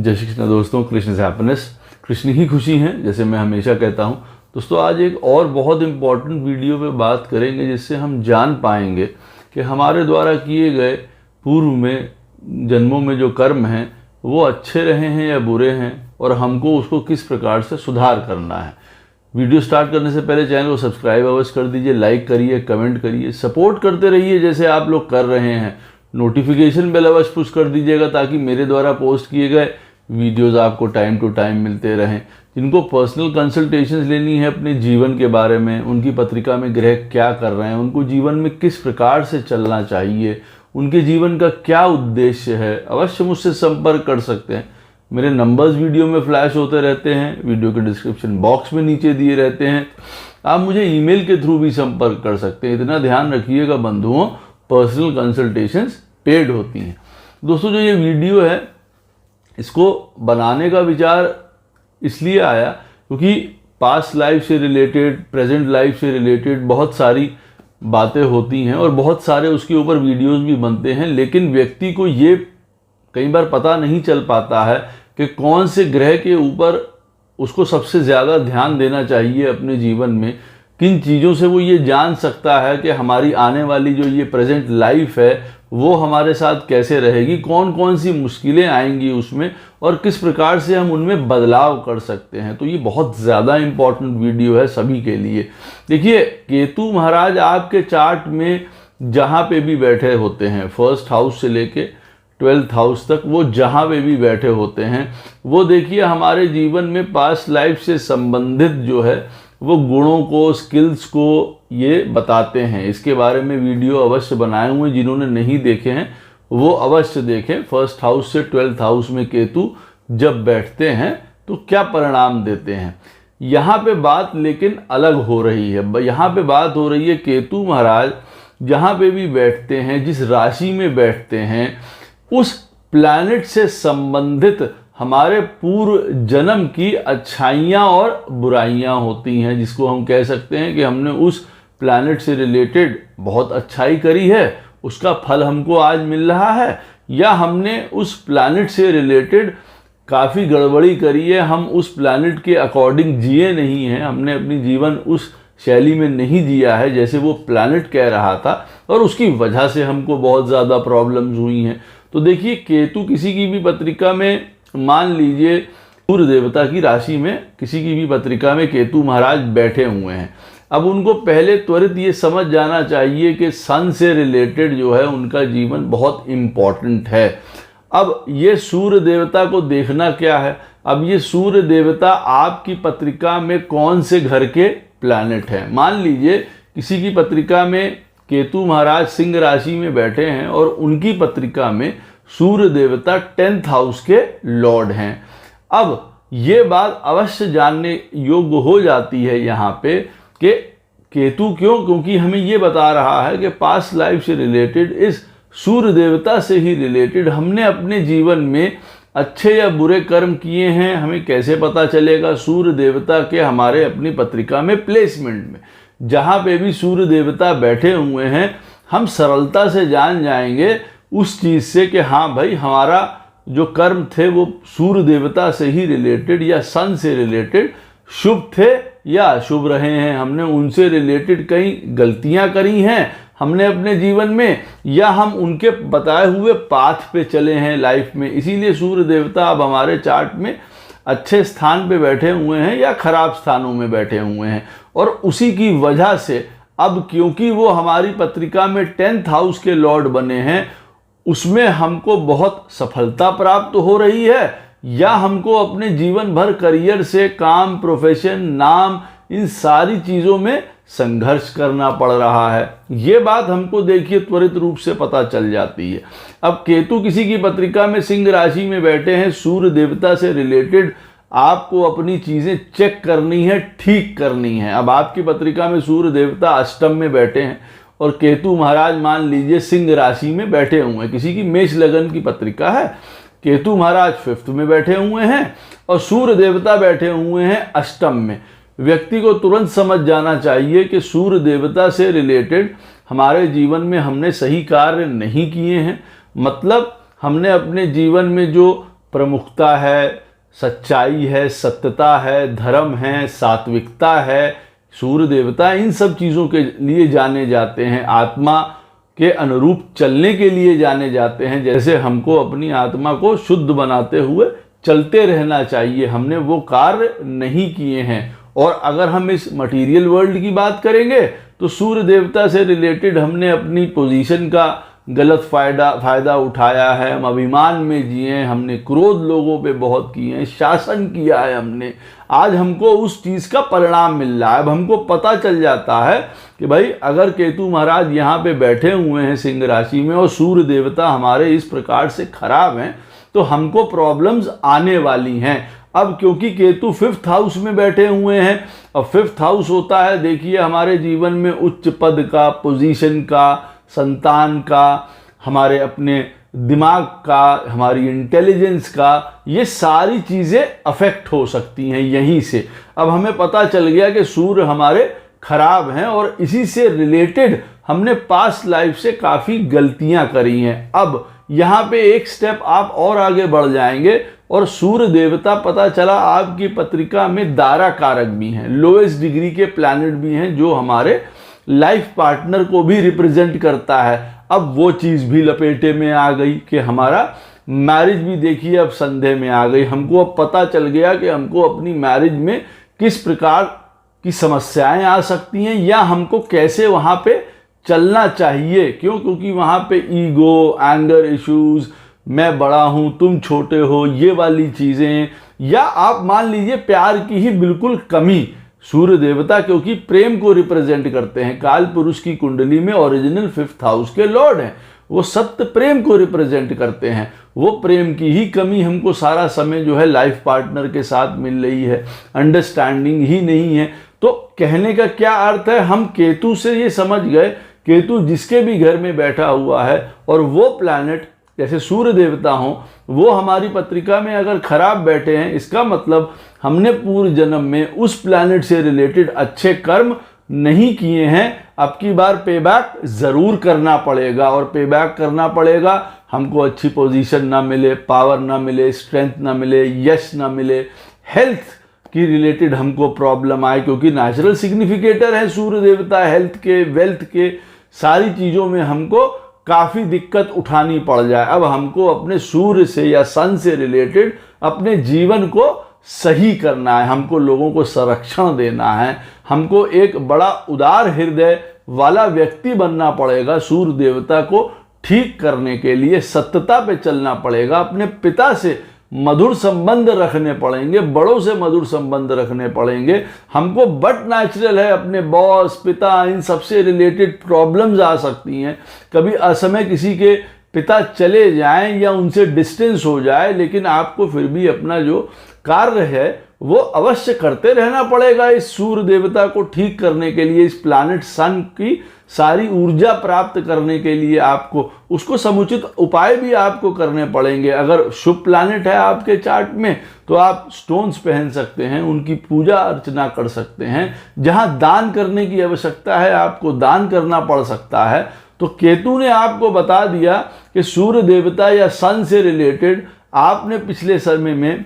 जय श्री कृष्ण दोस्तों, कृष्ण से हैप्पीनेस, कृष्ण ही खुशी हैं, जैसे मैं हमेशा कहता हूं। दोस्तों आज एक और बहुत इम्पॉर्टेंट वीडियो पे बात करेंगे जिससे हम जान पाएंगे कि हमारे द्वारा किए गए पूर्व में जन्मों में जो कर्म हैं वो अच्छे रहे हैं या बुरे हैं, और हमको उसको किस प्रकार से सुधार करना है। वीडियो स्टार्ट करने से पहले चैनल को सब्सक्राइब अवश्य कर दीजिए, लाइक करिए, कमेंट करिए, सपोर्ट करते रहिए जैसे आप लोग कर रहे हैं। नोटिफिकेशन बेल अवश्य पुश कर दीजिएगा ताकि मेरे द्वारा पोस्ट किए गए वीडियोस आपको टाइम टू टाइम मिलते रहें। जिनको पर्सनल कंसल्टेशंस लेनी है अपने जीवन के बारे में, उनकी पत्रिका में ग्रह क्या कर रहे हैं, उनको जीवन में किस प्रकार से चलना चाहिए, उनके जीवन का क्या उद्देश्य है, अवश्य मुझसे संपर्क कर सकते हैं। मेरे नंबर्स वीडियो में फ्लैश होते रहते हैं, वीडियो के डिस्क्रिप्शन बॉक्स में नीचे दिए रहते हैं। आप मुझे ईमेल के थ्रू भी संपर्क कर सकते हैं। इतना ध्यान रखिएगा बंधुओं, पर्सनल कंसल्टेशंस पेड होती हैं। दोस्तों जो ये वीडियो है इसको बनाने का विचार इसलिए आया क्योंकि पास्ट लाइफ से रिलेटेड, प्रेजेंट लाइफ से रिलेटेड बहुत सारी बातें होती हैं और बहुत सारे उसके ऊपर वीडियोस भी बनते हैं, लेकिन व्यक्ति को ये कई बार पता नहीं चल पाता है कि कौन से ग्रह के ऊपर उसको सबसे ज़्यादा ध्यान देना चाहिए अपने जीवन में। किन चीज़ों से वो ये जान सकता है कि हमारी आने वाली जो ये प्रेजेंट लाइफ है वो हमारे साथ कैसे रहेगी, कौन कौन सी मुश्किलें आएंगी उसमें, और किस प्रकार से हम उनमें बदलाव कर सकते हैं। तो ये बहुत ज़्यादा इम्पॉर्टेंट वीडियो है सभी के लिए। देखिए, केतु महाराज आपके चार्ट में जहाँ पे भी बैठे होते हैं, फर्स्ट हाउस से लेके 12th हाउस तक, वो जहाँ पे भी बैठे होते हैं वो देखिए हमारे जीवन में पास्ट लाइफ से संबंधित जो है वो गुणों को, स्किल्स को ये बताते हैं। इसके बारे में वीडियो अवश्य बनाए हुए, जिन्होंने नहीं देखे हैं वो अवश्य देखें। फर्स्ट हाउस से 12th हाउस में केतु जब बैठते हैं तो क्या परिणाम देते हैं। यहाँ पे बात लेकिन अलग हो रही है। यहाँ पे बात हो रही है केतु महाराज जहाँ पे भी बैठते हैं, जिस राशि में बैठते हैं, उस प्लैनेट से संबंधित हमारे पूर्व जन्म की अच्छाइयाँ और बुराइयाँ होती हैं, जिसको हम कह सकते हैं कि हमने उस प्लैनेट से रिलेटेड बहुत अच्छाई करी है, उसका फल हमको आज मिल रहा है, या हमने उस प्लैनेट से रिलेटेड काफ़ी गड़बड़ी करी है, हम उस प्लैनेट के अकॉर्डिंग जिए नहीं हैं, हमने अपनी जीवन उस शैली में नहीं जिया है जैसे वो प्लैनेट कह रहा था, और उसकी वजह से हमको बहुत ज़्यादा प्रॉब्लम्स हुई हैं। तो देखिए, केतु किसी की भी पत्रिका में, मान लीजिए सूर्य देवता की राशि में किसी की भी पत्रिका में केतु महाराज बैठे हुए हैं, अब उनको पहले त्वरित ये समझ जाना चाहिए कि सन से रिलेटेड जो है उनका जीवन बहुत इम्पॉर्टेंट है। अब ये सूर्य देवता को देखना क्या है, अब ये सूर्य देवता आपकी पत्रिका में कौन से घर के प्लैनेट हैं। मान लीजिए किसी की पत्रिका में केतु महाराज सिंह राशि में बैठे हैं और उनकी पत्रिका में सूर्य देवता 10th हाउस के लॉर्ड हैं। अब ये बात अवश्य जानने योग्य हो जाती है यहाँ पे कि केतु क्यों, क्योंकि हमें ये बता रहा है कि पास्ट लाइफ से रिलेटेड, इस सूर्य देवता से ही रिलेटेड हमने अपने जीवन में अच्छे या बुरे कर्म किए हैं। हमें कैसे पता चलेगा? सूर्य देवता के हमारे अपनी पत्रिका में प्लेसमेंट में जहाँ पे भी सूर्य देवता बैठे हुए हैं, हम सरलता से जान जाएंगे उस चीज़ से कि हाँ भाई, हमारा जो कर्म थे वो सूर्य देवता से ही रिलेटेड या सन से रिलेटेड शुभ थे या अशुभ रहे हैं, हमने उनसे रिलेटेड कई गलतियां करी हैं हमने अपने जीवन में, या हम उनके बताए हुए पाथ पे चले हैं लाइफ में। इसीलिए सूर्य देवता अब हमारे चार्ट में अच्छे स्थान पे बैठे हुए हैं या खराब स्थानों में बैठे हुए हैं, और उसी की वजह से अब क्योंकि वो हमारी पत्रिका में 10th हाउस के लॉर्ड बने हैं, उसमें हमको बहुत सफलता प्राप्त हो रही है, या हमको अपने जीवन भर करियर से, काम, प्रोफेशन, नाम, इन सारी चीज़ों में संघर्ष करना पड़ रहा है। ये बात हमको देखिए त्वरित रूप से पता चल जाती है। अब केतु किसी की पत्रिका में सिंह राशि में बैठे हैं, सूर्य देवता से रिलेटेड आपको अपनी चीज़ें चेक करनी है, ठीक करनी है। अब आपकी पत्रिका में सूर्य देवता अष्टम में बैठे हैं और केतु महाराज मान लीजिए सिंह राशि में बैठे हुए हैं। किसी की मेष लगन की पत्रिका है, केतु महाराज 5th में बैठे हुए हैं और सूर्य देवता बैठे हुए हैं अष्टम में। व्यक्ति को तुरंत समझ जाना चाहिए कि सूर्य देवता से रिलेटेड हमारे जीवन में हमने सही कार्य नहीं किए हैं, मतलब हमने अपने जीवन में जो प्रमुखता है, सच्चाई है, सत्यता है, धर्म है, सात्विकता है। सूर्य देवता इन सब चीज़ों के लिए जाने जाते हैं, आत्मा के अनुरूप चलने के लिए जाने जाते हैं। जैसे हमको अपनी आत्मा को शुद्ध बनाते हुए चलते रहना चाहिए, हमने वो कार्य नहीं किए हैं। और अगर हम इस मटेरियल वर्ल्ड की बात करेंगे तो सूर्य देवता से रिलेटेड हमने अपनी पोजीशन का गलत फायदा उठाया है, हम अभिमान में जिए, हमने क्रोध लोगों पे बहुत किए हैं, शासन किया है हमने। आज हमको उस चीज़ का परिणाम मिल रहा है। अब हमको पता चल जाता है कि भाई अगर केतु महाराज यहाँ पे बैठे हुए हैं सिंह राशि में और सूर्य देवता हमारे इस प्रकार से खराब हैं तो हमको प्रॉब्लम्स आने वाली हैं। अब क्योंकि केतु 5th हाउस में बैठे हुए हैं, अब 5th हाउस होता है देखिए हमारे जीवन में उच्च पद का, पोजीशन का, संतान का, हमारे अपने दिमाग का, हमारी इंटेलिजेंस का, ये सारी चीज़ें अफेक्ट हो सकती हैं यहीं से। अब हमें पता चल गया कि सूर्य हमारे खराब हैं और इसी से रिलेटेड हमने पास्ट लाइफ से काफ़ी गलतियां करी हैं। अब यहाँ पे एक स्टेप आप और आगे बढ़ जाएंगे और सूर्य देवता पता चला आपकी पत्रिका में दारा कारक भी हैं, लोएस्ट डिग्री के प्लैनेट भी हैं जो हमारे लाइफ पार्टनर को भी रिप्रेजेंट करता है। अब वो चीज़ भी लपेटे में आ गई कि हमारा मैरिज भी देखिए अब संदेह में आ गई। हमको अब पता चल गया कि हमको अपनी मैरिज में किस प्रकार की समस्याएं आ सकती हैं या हमको कैसे वहाँ पे चलना चाहिए। क्यों? क्योंकि वहाँ पे ईगो, एंगर इश्यूज, मैं बड़ा हूँ तुम छोटे हो, ये वाली चीज़ें, या आप मान लीजिए प्यार की ही बिल्कुल कमी। सूर्य देवता क्योंकि प्रेम को रिप्रेजेंट करते हैं, काल पुरुष की कुंडली में ओरिजिनल 5th हाउस के लॉर्ड हैं, वो सत्य प्रेम को रिप्रेजेंट करते हैं। वो प्रेम की ही कमी हमको सारा समय जो है लाइफ पार्टनर के साथ मिल रही है, अंडरस्टैंडिंग ही नहीं है। तो कहने का क्या अर्थ है, हम केतु से ये समझ गए, केतु जिसके भी घर में बैठा हुआ है और वो प्लैनेट जैसे सूर्य देवता हों वो हमारी पत्रिका में अगर खराब बैठे हैं, इसका मतलब हमने पूर्व जन्म में उस प्लैनेट से रिलेटेड अच्छे कर्म नहीं किए हैं। अब की बार पेबैक ज़रूर करना पड़ेगा और पेबैक करना पड़ेगा। हमको अच्छी पोजीशन ना मिले, पावर ना मिले, स्ट्रेंथ ना मिले, यश ना मिले, हेल्थ की रिलेटेड हमको प्रॉब्लम आए, क्योंकि नेचुरल सिग्निफिकेटर है सूर्य देवता, हेल्थ के, वेल्थ के, सारी चीज़ों में हमको काफ़ी दिक्कत उठानी पड़ जाए। अब हमको अपने सूर्य से या सन से रिलेटेड अपने जीवन को सही करना है, हमको लोगों को संरक्षण देना है, हमको एक बड़ा उदार हृदय वाला व्यक्ति बनना पड़ेगा। सूर्य देवता को ठीक करने के लिए सत्यता पे चलना पड़ेगा, अपने पिता से मधुर संबंध रखने पड़ेंगे, बड़ों से मधुर संबंध रखने पड़ेंगे हमको। बट नेचुरल है अपने बॉस, पिता, इन सबसे रिलेटेड प्रॉब्लम्स आ सकती हैं। कभी असमय किसी के पिता चले जाएं या उनसे डिस्टेंस हो जाए, लेकिन आपको फिर भी अपना जो कार्य है वो अवश्य करते रहना पड़ेगा। इस सूर्य देवता को ठीक करने के लिए, इस प्लैनेट सन की सारी ऊर्जा प्राप्त करने के लिए आपको उसको समुचित उपाय भी आपको करने पड़ेंगे। अगर शुभ प्लैनेट है आपके चार्ट में तो आप स्टोन्स पहन सकते हैं, उनकी पूजा अर्चना कर सकते हैं। जहां दान करने की आवश्यकता है आपको दान करना पड़ सकता है। तो केतु ने आपको बता दिया कि सूर्य देवता या सन से रिलेटेड आपने पिछले समय में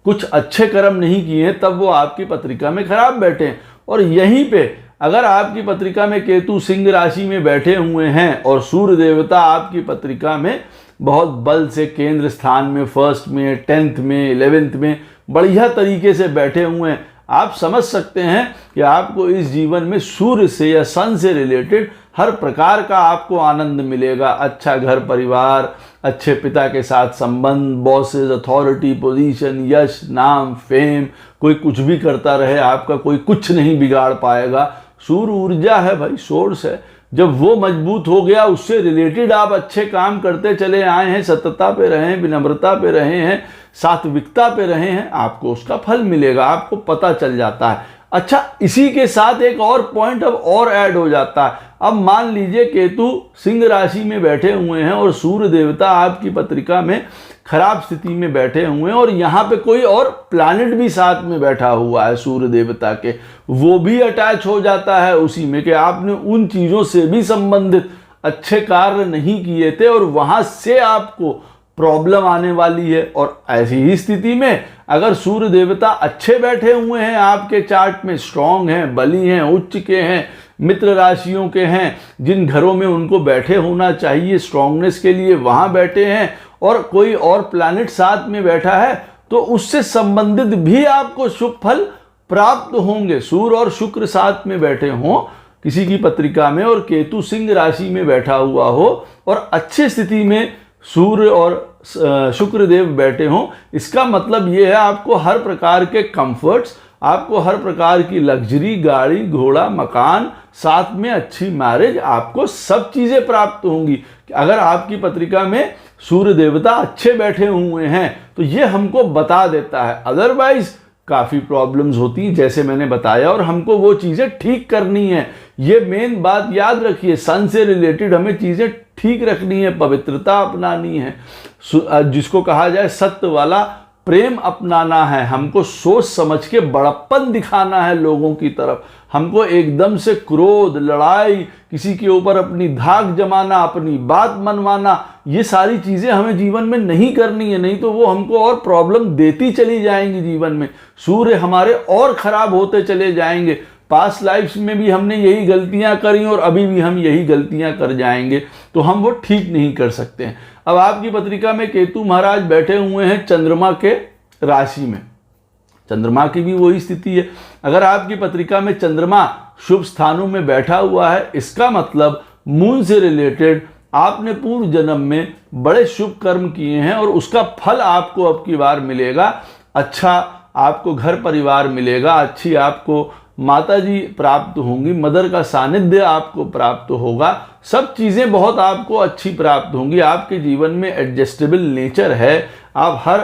कुछ अच्छे कर्म नहीं किए हैं, तब वो आपकी पत्रिका में खराब बैठे हैं। और यहीं पे अगर आपकी पत्रिका में केतु सिंह राशि में बैठे हुए हैं और सूर्य देवता आपकी पत्रिका में बहुत बल से केंद्र स्थान में, 1st में, 10th में, 11th में बढ़िया तरीके से बैठे हुए हैं, आप समझ सकते हैं कि आपको इस जीवन में सूर्य से या सन से रिलेटेड हर प्रकार का आपको आनंद मिलेगा। अच्छा घर परिवार, अच्छे पिता के साथ संबंध, बॉसेस, अथॉरिटी, पोजीशन, यश, नाम, फेम, कोई कुछ भी करता रहे आपका कोई कुछ नहीं बिगाड़ पाएगा। सूर्य ऊर्जा है भाई, सोर्स है। जब वो मजबूत हो गया, उससे रिलेटेड आप अच्छे काम करते चले आए हैं, सत्यता पे रहे हैं, विनम्रता पे रहे हैं, सात्विकता पे रहे हैं, आपको उसका फल मिलेगा, आपको पता चल जाता है। अच्छा, इसी के साथ एक और पॉइंट अब और ऐड हो जाता है। अब मान लीजिए केतु सिंह राशि में बैठे हुए हैं और सूर्य देवता आपकी पत्रिका में खराब स्थिति में बैठे हुए हैं और यहाँ पे कोई और प्लैनेट भी साथ में बैठा हुआ है सूर्य देवता के, वो भी अटैच हो जाता है उसी में कि आपने उन चीज़ों से भी संबंधित अच्छे कार्य नहीं किए थे और वहाँ से आपको प्रॉब्लम आने वाली है। और ऐसी ही स्थिति में अगर सूर्य देवता अच्छे बैठे हुए हैं, आपके चार्ट में स्ट्रांग हैं, बली हैं, उच्च के हैं, मित्र राशियों के हैं, जिन घरों में उनको बैठे होना चाहिए स्ट्रांगनेस के लिए वहां बैठे हैं, और कोई और प्लैनेट साथ में बैठा है, तो उससे संबंधित भी आपको शुभ फल प्राप्त होंगे। सूर्य और शुक्र साथ में बैठे हों किसी की पत्रिका में, और केतु सिंह राशि में बैठा हुआ हो, और अच्छी स्थिति में सूर्य और शुक्र देव बैठे हों, इसका मतलब ये है आपको हर प्रकार के कंफर्ट्स, आपको हर प्रकार की लग्जरी, गाड़ी घोड़ा मकान, साथ में अच्छी मैरिज, आपको सब चीजें प्राप्त होंगी अगर आपकी पत्रिका में सूर्य देवता अच्छे बैठे हुए हैं। तो ये हमको बता देता है। अदरवाइज काफ़ी प्रॉब्लम्स होती हैं जैसे मैंने बताया, और हमको वो चीज़ें ठीक करनी है। ये मेन बात याद रखिए, सन से रिलेटेड हमें चीज़ें ठीक रखनी है, पवित्रता अपनानी है, जिसको कहा जाए सत्य वाला प्रेम अपनाना है। हमको सोच समझ के बड़प्पन दिखाना है लोगों की तरफ। हमको एकदम से क्रोध, लड़ाई, किसी के ऊपर अपनी धाक जमाना, अपनी बात मनवाना, ये सारी चीज़ें हमें जीवन में नहीं करनी है, नहीं तो वो हमको और प्रॉब्लम देती चली जाएंगी जीवन में। सूर्य हमारे और ख़राब होते चले जाएंगे। पास्ट लाइफ्स में भी हमने यही गलतियां करी और अभी भी हम यही गलतियां कर जाएंगे, तो हम वो ठीक नहीं कर सकते हैं। अब आपकी पत्रिका में केतु महाराज बैठे हुए हैं चंद्रमा के राशि में, चंद्रमा की भी वही स्थिति है। अगर आपकी पत्रिका में चंद्रमा शुभ स्थानों में बैठा हुआ है, इसका मतलब मून से रिलेटेड आपने पूर्व जन्म में बड़े शुभ कर्म किए हैं और उसका फल आपको अब की बार मिलेगा। अच्छा आपको घर परिवार मिलेगा, अच्छी आपको माताजी प्राप्त होंगी, मदर का सानिध्य आपको प्राप्त होगा, सब चीज़ें बहुत आपको अच्छी प्राप्त होंगी। आपके जीवन में एडजस्टेबल नेचर है, आप हर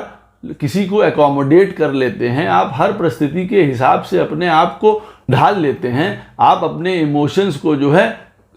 किसी को एकोमोडेट कर लेते हैं, आप हर परिस्थिति के हिसाब से अपने आप को ढाल लेते हैं, आप अपने इमोशंस को जो है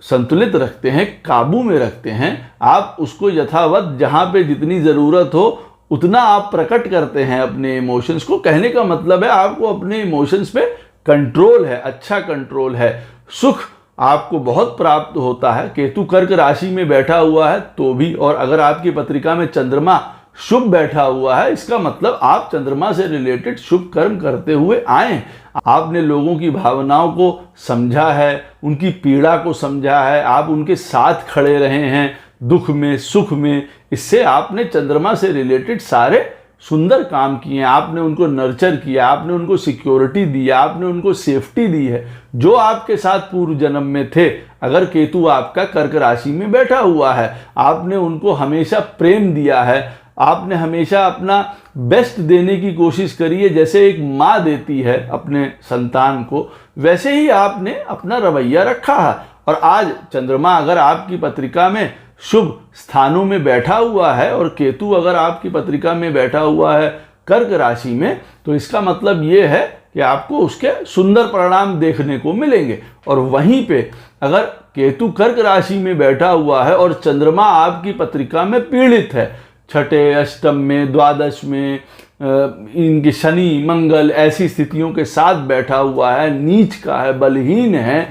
संतुलित रखते हैं, काबू में रखते हैं, आप उसको यथावत जहाँ पे जितनी ज़रूरत हो उतना आप प्रकट करते हैं अपने इमोशंस को। कहने का मतलब है आपको अपने इमोशंस पे कंट्रोल है, अच्छा कंट्रोल है। सुख आपको बहुत प्राप्त होता है। केतु कर्क राशि में बैठा हुआ है तो भी, और अगर आपकी पत्रिका में चंद्रमा शुभ बैठा हुआ है, इसका मतलब आप चंद्रमा से रिलेटेड शुभ कर्म करते हुए आए। आपने लोगों की भावनाओं को समझा है, उनकी पीड़ा को समझा है, आप उनके साथ खड़े रहे हैं दुख में सुख में। इससे आपने चंद्रमा से रिलेटेड सारे सुंदर काम किए, आपने उनको नर्चर किया, आपने उनको सिक्योरिटी दी, आपने उनको सेफ्टी दी है जो आपके साथ पूर्व जन्म में थे। अगर केतु आपका कर्क राशि में बैठा हुआ है, आपने उनको हमेशा प्रेम दिया है, आपने हमेशा अपना बेस्ट देने की कोशिश करी है। जैसे एक माँ देती है अपने संतान को, वैसे ही आपने अपना रवैया रखा है। और आज चंद्रमा अगर आपकी पत्रिका में शुभ स्थानों में बैठा हुआ है और केतु अगर आपकी पत्रिका में बैठा हुआ है कर्क राशि में, तो इसका मतलब ये है कि आपको उसके सुंदर परिणाम देखने को मिलेंगे। और वहीं पे अगर केतु कर्क राशि में बैठा हुआ है और चंद्रमा आपकी पत्रिका में पीड़ित है, छठे अष्टम में द्वादश में इनके शनि मंगल ऐसी स्थितियों के साथ बैठा हुआ है, नीच का है, बलहीन है,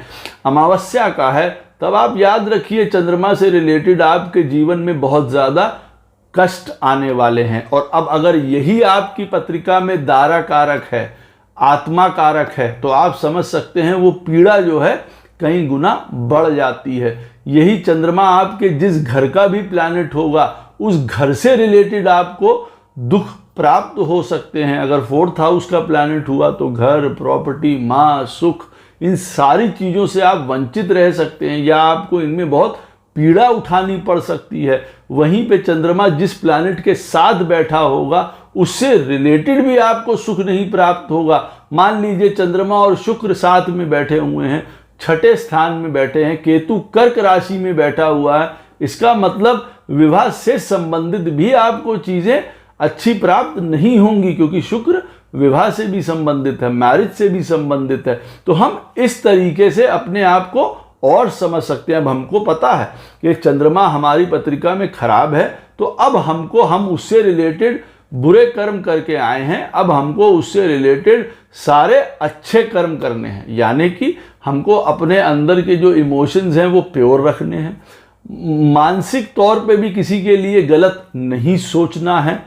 अमावस्या का है, तब आप याद रखिए चंद्रमा से रिलेटेड आपके जीवन में बहुत ज़्यादा कष्ट आने वाले हैं। और अब अगर यही आपकी पत्रिका में दारा कारक है, आत्मा कारक है, तो आप समझ सकते हैं वो पीड़ा जो है कई गुना बढ़ जाती है। यही चंद्रमा आपके जिस घर का भी प्लैनेट होगा उस घर से रिलेटेड आपको दुख प्राप्त हो सकते हैं। अगर 4th हाउस का प्लैनेट हुआ तो घर, प्रॉपर्टी, माँ, सुख, इन सारी चीज़ों से आप वंचित रह सकते हैं या आपको इनमें बहुत पीड़ा उठानी पड़ सकती है। वहीं पे चंद्रमा जिस प्लैनेट के साथ बैठा होगा उससे रिलेटेड भी आपको सुख नहीं प्राप्त होगा। मान लीजिए चंद्रमा और शुक्र साथ में बैठे हुए हैं, छठे स्थान में बैठे हैं, केतु कर्क राशि में बैठा हुआ है, इसका मतलब विवाह से संबंधित भी आपको चीज़ें अच्छी प्राप्त नहीं होंगी, क्योंकि शुक्र विवाह से भी संबंधित है, मैरिज से भी संबंधित है। तो हम इस तरीके से अपने आप को और समझ सकते हैं। अब हमको पता है कि चंद्रमा हमारी पत्रिका में खराब है, तो अब हम उससे रिलेटेड बुरे कर्म करके आए हैं, अब हमको उससे रिलेटेड सारे अच्छे कर्म करने हैं। यानी कि हमको अपने अंदर के जो इमोशंस हैं वो प्योर रखने हैं, मानसिक तौर पे भी किसी के लिए गलत नहीं सोचना है।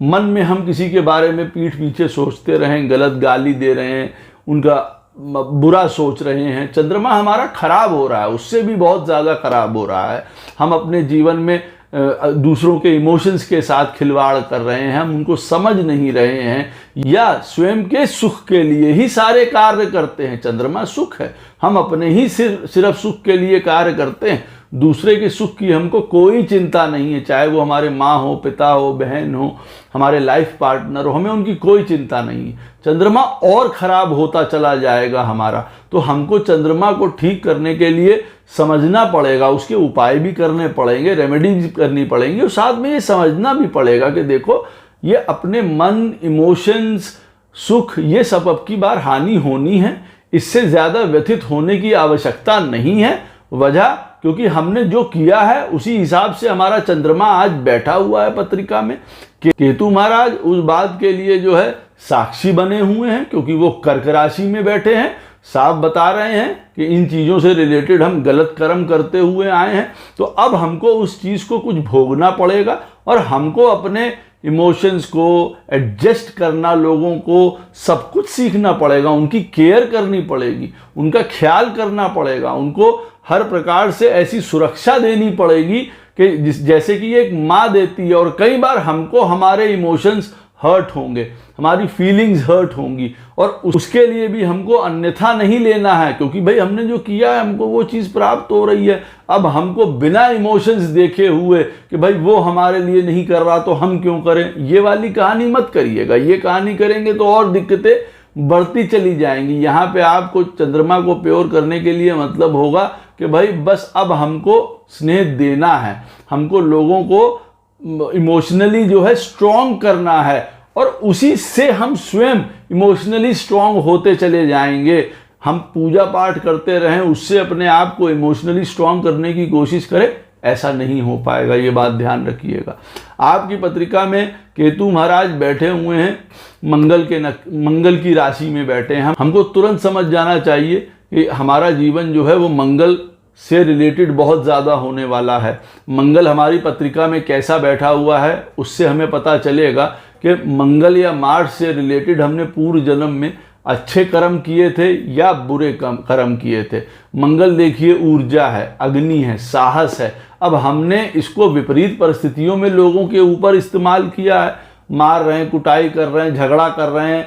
मन में हम किसी के बारे में पीठ पीछे सोचते रहें, गलत गाली दे रहे हैं, उनका बुरा सोच रहे हैं, चंद्रमा हमारा खराब हो रहा है, उससे भी बहुत ज़्यादा खराब हो रहा है। हम अपने जीवन में दूसरों के इमोशंस के साथ खिलवाड़ कर रहे हैं, हम उनको समझ नहीं रहे हैं, या स्वयं के सुख के लिए ही सारे कार्य करते हैं। चंद्रमा सुख है, हम अपने ही सिर्फ सुख के लिए कार्य करते हैं, दूसरे के सुख की हमको कोई चिंता नहीं है। चाहे वो हमारे माँ हो, पिता हो, बहन हो, हमारे लाइफ पार्टनर हो, हमें उनकी कोई चिंता नहीं है। चंद्रमा और खराब होता चला जाएगा हमारा। तो हमको चंद्रमा को ठीक करने के लिए समझना पड़ेगा, उसके उपाय भी करने पड़ेंगे, रेमेडी भी करनी पड़ेंगी, और साथ में ये समझना भी पड़ेगा कि देखो ये अपने मन, इमोशंस, सुख, ये सब अब की बार हानि होनी है, इससे ज़्यादा व्यथित होने की आवश्यकता नहीं है। वजह क्योंकि हमने जो किया है उसी हिसाब से हमारा चंद्रमा आज बैठा हुआ है पत्रिका में। केतु महाराज उस बात के लिए जो है साक्षी बने हुए हैं, क्योंकि वो कर्क राशि में बैठे हैं, साफ बता रहे हैं कि इन चीज़ों से रिलेटेड हम गलत कर्म करते हुए आए हैं, तो अब हमको उस चीज़ को कुछ भोगना पड़ेगा, और हमको अपने इमोशंस को एडजस्ट करना, लोगों को सब कुछ सीखना पड़ेगा, उनकी केयर करनी पड़ेगी, उनका ख्याल करना पड़ेगा, उनको हर प्रकार से ऐसी सुरक्षा देनी पड़ेगी कि जैसे कि एक माँ देती है। और कई बार हमको हमारे इमोशंस हर्ट होंगे, हमारी फीलिंग्स हर्ट होंगी, और उसके लिए भी हमको अन्यथा नहीं लेना है, क्योंकि भाई हमने जो किया है हमको वो चीज़ प्राप्त हो रही है। अब हमको बिना इमोशंस देखे हुए कि भाई वो हमारे लिए नहीं कर रहा तो हम क्यों करें, ये वाली कहानी मत करिएगा। ये कहानी करेंगे तो और दिक्कतें बढ़ती चली जाएंगी। यहाँ पे आपको चंद्रमा को प्योर करने के लिए मतलब होगा कि भाई बस अब हमको स्नेह देना है, हमको लोगों को इमोशनली जो है स्ट्रॉन्ग करना है, और उसी से हम स्वयं इमोशनली स्ट्रॉन्ग होते चले जाएंगे। हम पूजा पाठ करते रहें, उससे अपने आप को इमोशनली स्ट्रॉन्ग करने की कोशिश करें, ऐसा नहीं हो पाएगा, ये बात ध्यान रखिएगा। आपकी पत्रिका में केतु महाराज बैठे हुए हैं, मंगल की राशि में बैठे हैं। हमको तुरंत समझ जाना चाहिए कि हमारा जीवन जो है वो मंगल से रिलेटेड बहुत ज़्यादा होने वाला है। मंगल हमारी पत्रिका में कैसा बैठा हुआ है उससे हमें पता चलेगा कि मंगल या मार्स से रिलेटेड हमने पूर्व जन्म में अच्छे कर्म किए थे या बुरे कर्म किए थे। मंगल देखिए ऊर्जा है, अग्नि है, साहस है। अब हमने इसको विपरीत परिस्थितियों में लोगों के ऊपर इस्तेमाल किया है, मार रहे हैं, कुटाई कर रहे हैं, झगड़ा कर रहे हैं,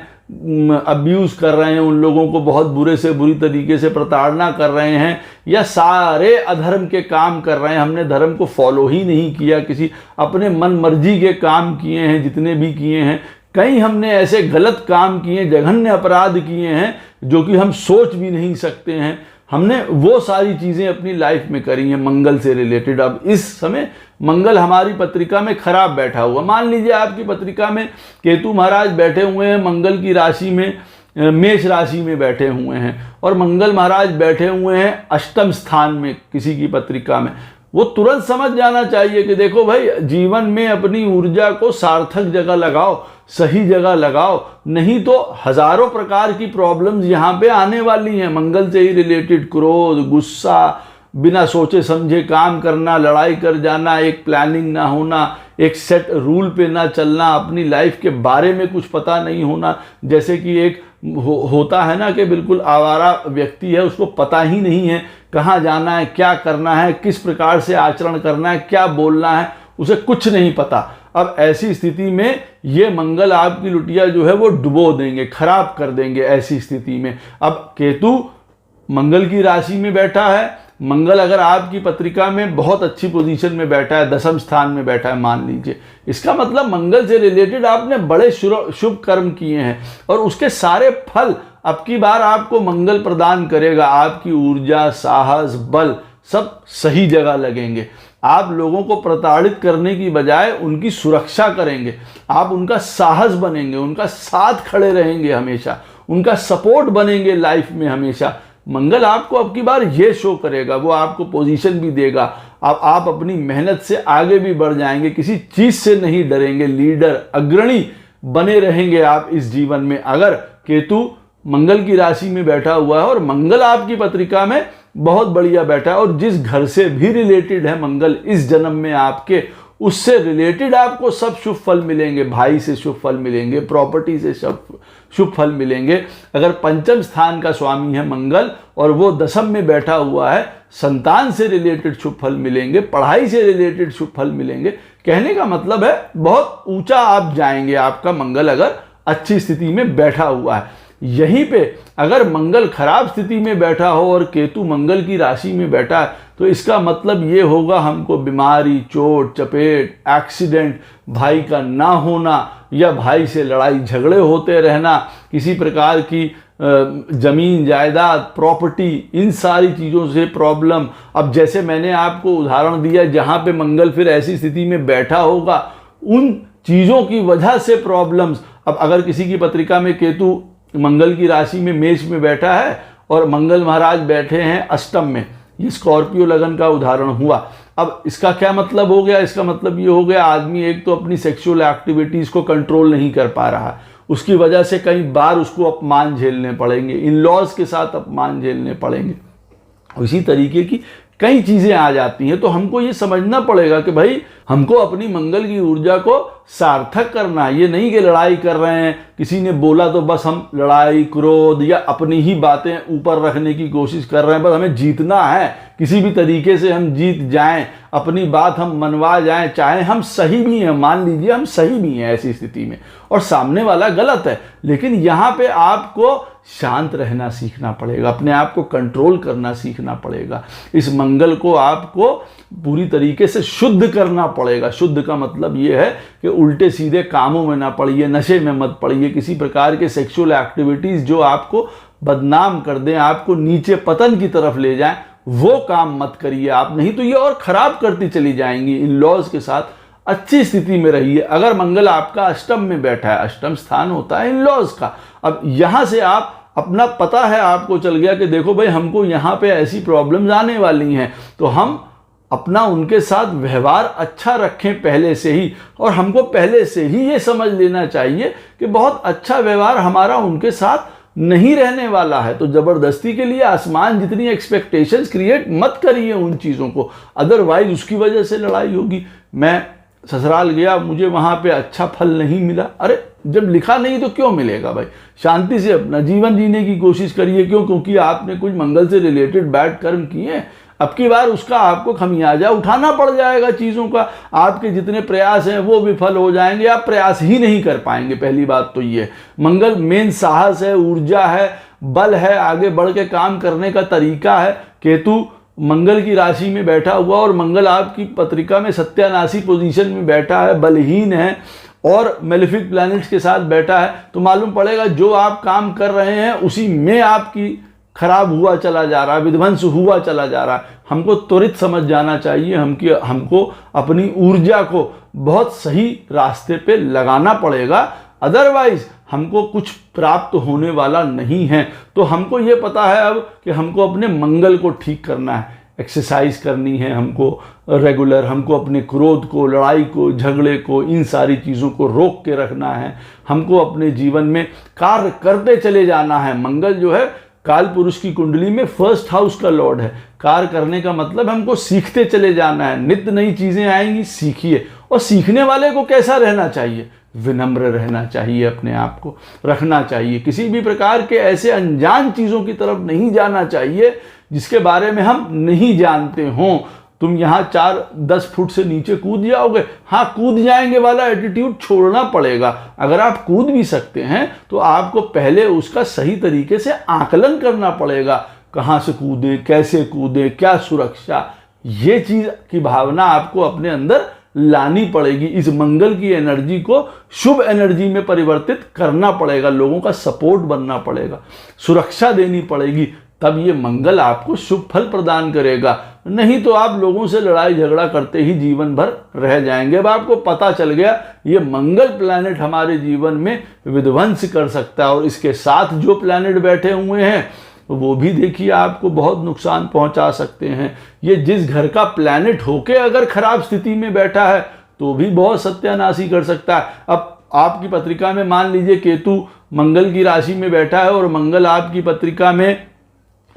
अब्यूज़ कर रहे हैं, उन लोगों को बहुत बुरे से बुरी तरीके से प्रताड़ना कर रहे हैं, या सारे अधर्म के काम कर रहे हैं। हमने धर्म को फॉलो ही नहीं किया, किसी अपने मन मर्जी के काम किए हैं, जितने भी किए हैं। कई हमने ऐसे गलत काम किए, जघन्य अपराध किए हैं जो कि हम सोच भी नहीं सकते हैं। हमने वो सारी चीज़ें अपनी लाइफ में करी हैं मंगल से रिलेटेड। अब इस समय मंगल हमारी पत्रिका में खराब बैठा हुआ। मान लीजिए आपकी पत्रिका में केतु महाराज बैठे हुए हैं, मंगल की राशि में, मेष राशि में बैठे हुए हैं, और मंगल महाराज बैठे हुए हैं अष्टम स्थान में किसी की पत्रिका में। वो तुरंत समझ जाना चाहिए कि देखो भाई, जीवन में अपनी ऊर्जा को सार्थक जगह लगाओ, सही जगह लगाओ, नहीं तो हजारों प्रकार की प्रॉब्लम्स यहाँ पे आने वाली हैं। मंगल से ही रिलेटेड क्रोध, गुस्सा, बिना सोचे समझे काम करना, लड़ाई कर जाना, एक प्लानिंग ना होना, एक सेट रूल पे ना चलना, अपनी लाइफ के बारे में कुछ पता नहीं होना। जैसे कि एक होता है ना कि बिल्कुल आवारा व्यक्ति है, उसको पता ही नहीं है कहाँ जाना है, क्या करना है, किस प्रकार से आचरण करना है, क्या बोलना है, उसे कुछ नहीं पता। अब ऐसी स्थिति में ये मंगल आपकी लुटिया जो है वो डुबो देंगे, खराब कर देंगे ऐसी स्थिति में। अब केतु मंगल की राशि में बैठा है, मंगल अगर आपकी पत्रिका में बहुत अच्छी पोजीशन में बैठा है, दसम स्थान में बैठा है मान लीजिए, इसका मतलब मंगल से रिलेटेड आपने बड़े शुभ कर्म किए हैं, और उसके सारे फल अब की बार आपको मंगल प्रदान करेगा। आपकी ऊर्जा, साहस, बल सब सही जगह लगेंगे। आप लोगों को प्रताड़ित करने की बजाय उनकी सुरक्षा करेंगे, आप उनका साहस बनेंगे, उनका साथ खड़े रहेंगे हमेशा, उनका सपोर्ट बनेंगे लाइफ में हमेशा। मंगल आपको अब की बार ये शो करेगा, वो आपको पोजीशन भी देगा। अब आप अपनी मेहनत से आगे भी बढ़ जाएंगे, किसी चीज़ से नहीं डरेंगे, लीडर, अग्रणी बने रहेंगे आप इस जीवन में। अगर केतु मंगल की राशि में बैठा हुआ है और मंगल आपकी पत्रिका में बहुत बढ़िया बैठा है, और जिस घर से भी रिलेटेड है मंगल इस जन्म में आपके, उससे रिलेटेड आपको सब शुभ फल मिलेंगे। भाई से शुभ फल मिलेंगे, प्रॉपर्टी से शुभ फल मिलेंगे। अगर पंचम स्थान का स्वामी है मंगल और वो दशम में बैठा हुआ है, संतान से रिलेटेड शुभ फल मिलेंगे, पढ़ाई से रिलेटेड शुभ फल मिलेंगे। कहने का मतलब है बहुत ऊंचा आप जाएंगे, आपका मंगल अगर अच्छी स्थिति में बैठा हुआ है। यहीं पे अगर मंगल खराब स्थिति में बैठा हो और केतु मंगल की राशि में बैठा है, तो इसका मतलब ये होगा हमको बीमारी, चोट चपेट, एक्सीडेंट, भाई का ना होना या भाई से लड़ाई झगड़े होते रहना, किसी प्रकार की जमीन जायदाद, प्रॉपर्टी, इन सारी चीज़ों से प्रॉब्लम। अब जैसे मैंने आपको उदाहरण दिया, जहाँ पे मंगल फिर ऐसी स्थिति में बैठा होगा, उन चीज़ों की वजह से प्रॉब्लम्स। अब अगर किसी की पत्रिका में केतु मंगल की राशि में मेष में बैठा है और मंगल महाराज बैठे हैं अष्टम में, ये स्कॉर्पियो लगन का उदाहरण हुआ। अब इसका क्या मतलब हो गया? इसका मतलब ये हो गया आदमी एक तो अपनी सेक्सुअल एक्टिविटीज़ को कंट्रोल नहीं कर पा रहा, उसकी वजह से कई बार उसको अपमान झेलने पड़ेंगे, इन लॉज के साथ अपमान झेलने पड़ेंगे, इसी तरीके की कई चीज़ें आ जाती हैं। तो हमको ये समझना पड़ेगा कि भाई हमको अपनी मंगल की ऊर्जा को सार्थक करना है। ये नहीं कि लड़ाई कर रहे हैं, किसी ने बोला तो बस हम लड़ाई, क्रोध या अपनी ही बातें ऊपर रखने की कोशिश कर रहे हैं। बस हमें जीतना है, किसी भी तरीके से हम जीत जाएं, अपनी बात हम मनवा जाएं, चाहे हम सही भी हैं, मान लीजिए हम सही भी हैं ऐसी स्थिति में और सामने वाला गलत है, लेकिन यहाँ पे आपको शांत रहना सीखना पड़ेगा, अपने आप को कंट्रोल करना सीखना पड़ेगा। इस मंगल को आपको पूरी तरीके से शुद्ध करना पड़ेगा। शुद्ध का मतलब ये है कि उल्टे सीधे कामों में ना पड़िए, नशे में मत पड़िए, किसी प्रकार के सेक्सुअल एक्टिविटीज़ जो आपको बदनाम कर दें, आपको नीचे पतन की तरफ ले जाएं, वो काम मत करिए आप, नहीं तो ये और ख़राब करती चली जाएंगी। इन लॉज के साथ अच्छी स्थिति में रहिए। अगर मंगल आपका अष्टम में बैठा है, अष्टम स्थान होता है इन लॉज का, अब यहाँ से आप अपना पता है, आपको चल गया कि देखो भाई हमको यहाँ पे ऐसी प्रॉब्लम्स आने वाली हैं, तो हम अपना उनके साथ व्यवहार अच्छा रखें पहले से ही। और हमको पहले से ही ये समझ लेना चाहिए कि बहुत अच्छा व्यवहार हमारा उनके साथ नहीं रहने वाला है। तो ज़बरदस्ती के लिए आसमान जितनी एक्सपेक्टेशंस क्रिएट मत करिए उन चीज़ों को, अदरवाइज उसकी वजह से लड़ाई होगी। मैं ससुराल गया, मुझे वहाँ पे अच्छा फल नहीं मिला, अरे जब लिखा नहीं तो क्यों मिलेगा भाई? शांति से अपना जीवन जीने की कोशिश करिए। क्यों? क्योंकि आपने कुछ मंगल से रिलेटेड बैड कर्म किए, अब की बार उसका आपको खमियाजा उठाना पड़ जाएगा। चीज़ों का आपके जितने प्रयास हैं वो विफल हो जाएंगे, आप प्रयास ही नहीं कर पाएंगे। पहली बात तो ये, मंगल मेन साहस है, ऊर्जा है, बल है, आगे बढ़ के काम करने का तरीका है। केतु मंगल की राशि में बैठा हुआ और मंगल आपकी पत्रिका में सत्यानाशी पोजीशन में बैठा है, बलहीन है और मेलेफिक प्लैनेट्स के साथ बैठा है, तो मालूम पड़ेगा जो आप काम कर रहे हैं उसी में आपकी खराब हुआ चला जा रहा है, विध्वंस हुआ चला जा रहा है। हमको त्वरित समझ जाना चाहिए, हमको अपनी ऊर्जा को बहुत सही रास्ते पे लगाना पड़ेगा, अदरवाइज हमको कुछ प्राप्त होने वाला नहीं है। तो हमको ये पता है अब कि हमको अपने मंगल को ठीक करना है, एक्सरसाइज करनी है हमको रेगुलर, हमको अपने क्रोध को, लड़ाई को, झगड़े को, इन सारी चीज़ों को रोक के रखना है। हमको अपने जीवन में कार्य करते चले जाना है। मंगल जो है काल पुरुष की कुंडली में फर्स्ट हाउस का लॉर्ड है। कार्य करने का मतलब हमको सीखते चले जाना है, नित्य नई चीज़ें आएंगी, सीखिए। और सीखने वाले को कैसा रहना चाहिए? विनम्र रहना चाहिए, अपने आप को रखना चाहिए, किसी भी प्रकार के ऐसे अनजान चीज़ों की तरफ नहीं जाना चाहिए जिसके बारे में हम नहीं जानते हों। तुम यहाँ 4-10 फुट से नीचे कूद जाओगे, हाँ कूद जाएंगे वाला एटीट्यूड छोड़ना पड़ेगा। अगर आप कूद भी सकते हैं तो आपको पहले उसका सही तरीके से आकलन करना पड़ेगा, कहाँ से कूदें, कैसे कूदें, क्या सुरक्षा, ये चीज़ की भावना आपको अपने अंदर लानी पड़ेगी। इस मंगल की एनर्जी को शुभ एनर्जी में परिवर्तित करना पड़ेगा, लोगों का सपोर्ट बनना पड़ेगा, सुरक्षा देनी पड़ेगी, तब ये मंगल आपको शुभ फल प्रदान करेगा। नहीं तो आप लोगों से लड़ाई झगड़ा करते ही जीवन भर रह जाएंगे। अब आपको पता चल गया ये मंगल प्लैनेट हमारे जीवन में विध्वंस कर सकता है, और इसके साथ जो प्लैनेट बैठे हुए हैं वो भी देखिए आपको बहुत नुकसान पहुंचा सकते हैं। ये जिस घर का प्लैनेट होके अगर खराब स्थिति में बैठा है तो भी बहुत सत्यानाशी कर सकता है। अब आपकी पत्रिका में मान लीजिए केतु मंगल की राशि में बैठा है और मंगल आपकी पत्रिका में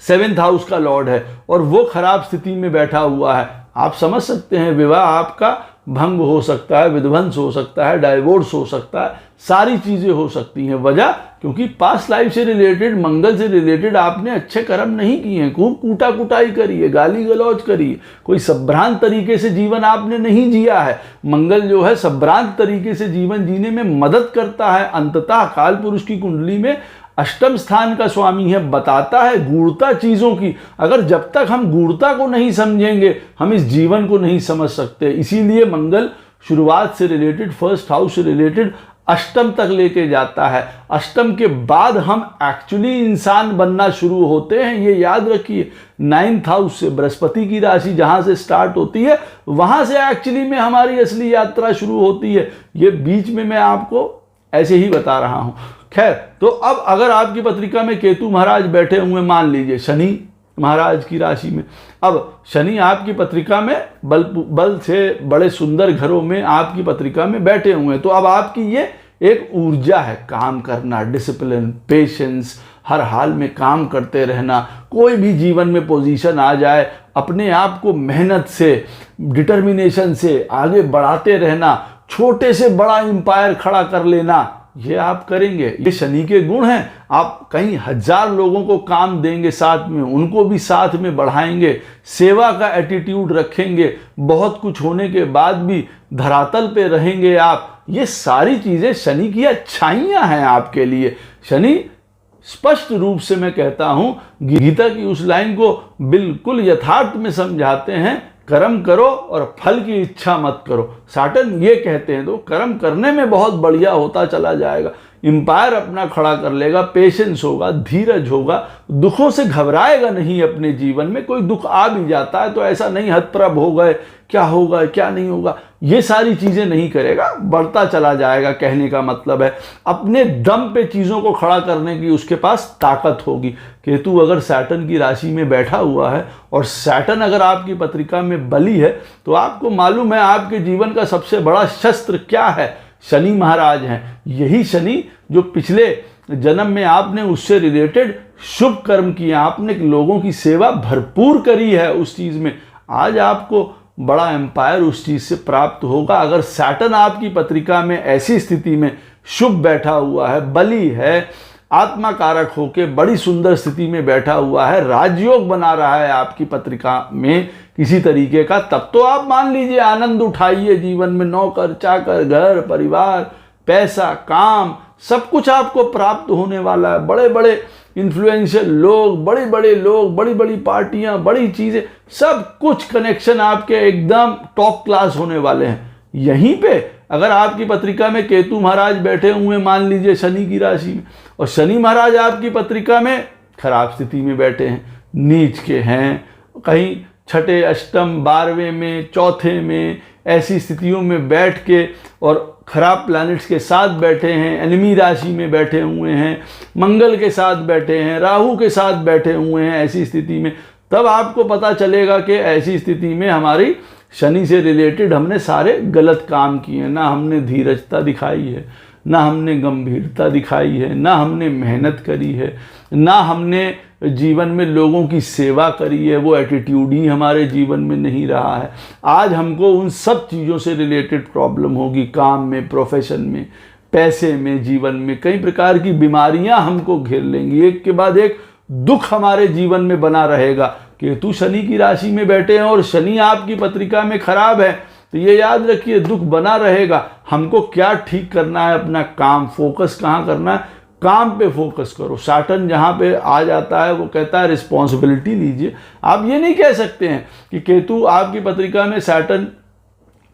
7th हाउस का लॉर्ड है और वो खराब स्थिति में बैठा हुआ है, आप समझ सकते हैं विवाह आपका भंग हो सकता है, विध्वंस हो सकता है, डाइवोर्स हो सकता है, सारी चीजें हो सकती हैं। वजह क्योंकि पास्ट लाइफ से रिलेटेड, मंगल से रिलेटेड आपने अच्छे कर्म नहीं किए हैं, खूब कूटा कुटाई करी है, गाली गलौज करी है, कोई संभ्रांत तरीके से जीवन आपने नहीं जिया है। मंगल जो है संभ्रांत तरीके से जीवन जीने में मदद करता है। अंततः काल पुरुष की कुंडली में अष्टम स्थान का स्वामी है, बताता है गूढ़ता चीजों की। अगर जब तक हम गूढ़ता को नहीं समझेंगे हम इस जीवन को नहीं समझ सकते। इसीलिए मंगल शुरुआत से रिलेटेड, फर्स्ट हाउस से रिलेटेड अष्टम तक लेके जाता है। अष्टम के बाद हम एक्चुअली इंसान बनना शुरू होते हैं, ये याद रखिए। 9th हाउस से, बृहस्पति की राशि जहां से स्टार्ट होती है वहां से एक्चुअली में हमारी असली यात्रा शुरू होती है। ये बीच में मैं आपको ऐसे ही बता रहा हूं। खैर, तो अब अगर आपकी पत्रिका में केतु महाराज बैठे हुए, मान लीजिए शनि महाराज की राशि में, अब शनि आपकी पत्रिका में बल से बड़े सुंदर घरों में आपकी पत्रिका में बैठे हुए हैं, तो अब आपकी ये एक ऊर्जा है, काम करना, डिसिप्लिन, पेशेंस, हर हाल में काम करते रहना, कोई भी जीवन में पोजीशन आ जाए अपने आप को मेहनत से, डिटर्मिनेशन से आगे बढ़ाते रहना, छोटे से बड़ा एम्पायर खड़ा कर लेना, ये आप करेंगे। ये शनि के गुण हैं। आप कहीं 1000 लोगों को काम देंगे साथ में, उनको भी साथ में बढ़ाएंगे, सेवा का एटीट्यूड रखेंगे, बहुत कुछ होने के बाद भी धरातल पे रहेंगे आप। ये सारी चीजें शनि की अच्छाइयां हैं आपके लिए। शनि स्पष्ट रूप से मैं कहता हूं, गीता की उस लाइन को बिल्कुल यथार्थ में समझाते हैं, कर्म करो और फल की इच्छा मत करो। सैटर्न ये कहते हैं तो कर्म करने में बहुत बढ़िया होता चला जाएगा, एम्पायर अपना खड़ा कर लेगा, पेशेंस होगा, धीरज होगा, दुखों से घबराएगा नहीं। अपने जीवन में कोई दुख आ भी जाता है तो ऐसा नहीं हतप्रभ हो गए, क्या होगा क्या नहीं होगा, ये सारी चीजें नहीं करेगा, बढ़ता चला जाएगा। कहने का मतलब है अपने दम पे चीजों को खड़ा करने की उसके पास ताकत होगी। केतु अगर सैटर्न की राशि में बैठा हुआ है और सैटर्न अगर आपकी पत्रिका में बली है तो आपको मालूम है आपके जीवन का सबसे बड़ा शस्त्र क्या है, शनि महाराज हैं। यही शनि जो पिछले जन्म में आपने उससे रिलेटेड शुभ कर्म किए, आपने लोगों की सेवा भरपूर करी है, उस चीज में आज आपको बड़ा एम्पायर उस चीज से प्राप्त होगा। अगर सैटर्न आपकी पत्रिका में ऐसी स्थिति में शुभ बैठा हुआ है, बली है, आत्मा कारक होके बड़ी सुंदर स्थिति में बैठा हुआ है, राजयोग बना रहा है आपकी पत्रिका में किसी तरीके का, तब तो आप मान लीजिए आनंद उठाइए जीवन में। नौकर चाकर, घर परिवार, पैसा, काम, सब कुछ आपको प्राप्त होने वाला है। बड़े बड़े इन्फ्लुएंशियल लोग, बड़े बड़े लोग, बड़ी बड़ी पार्टियां, बड़ी चीजें, सब कुछ कनेक्शन आपके एकदम टॉप क्लास होने वाले हैं। यहीं पे अगर आपकी पत्रिका में केतु महाराज बैठे हुए मान लीजिए शनि की राशि में, और शनि महाराज आपकी पत्रिका में खराब स्थिति में बैठे हैं, नीच के हैं, कहीं छठे, अष्टम, 12वें में, चौथे में, ऐसी स्थितियों में बैठ के और खराब प्लैनेट्स के साथ बैठे हैं, एनिमी राशि में बैठे हुए हैं, मंगल के साथ बैठे हैं, राहु के साथ बैठे हुए हैं, ऐसी स्थिति में तब आपको पता चलेगा कि ऐसी स्थिति में हमारी शनि से रिलेटेड हमने सारे गलत काम किए। ना हमने धीरजता दिखाई है, ना हमने गंभीरता दिखाई है, ना हमने मेहनत करी है, ना हमने जीवन में लोगों की सेवा करी है, वो एटीट्यूड ही हमारे जीवन में नहीं रहा है। आज हमको उन सब चीज़ों से रिलेटेड प्रॉब्लम होगी, काम में, प्रोफेशन में, पैसे में, जीवन में कई प्रकार की बीमारियां हमको घेर लेंगी, एक के बाद एक दुख हमारे जीवन में बना रहेगा। केतु शनि की राशि में बैठे हैं और शनि आपकी पत्रिका में खराब है तो ये याद रखिए दुख बना रहेगा। हमको क्या ठीक करना है, अपना काम, फोकस कहाँ करना है, काम पे फोकस करो। सैटर्न जहाँ पे आ जाता है वो कहता है रिस्पॉन्सिबिलिटी लीजिए। आप ये नहीं कह सकते हैं कि केतु आपकी पत्रिका में सैटर्न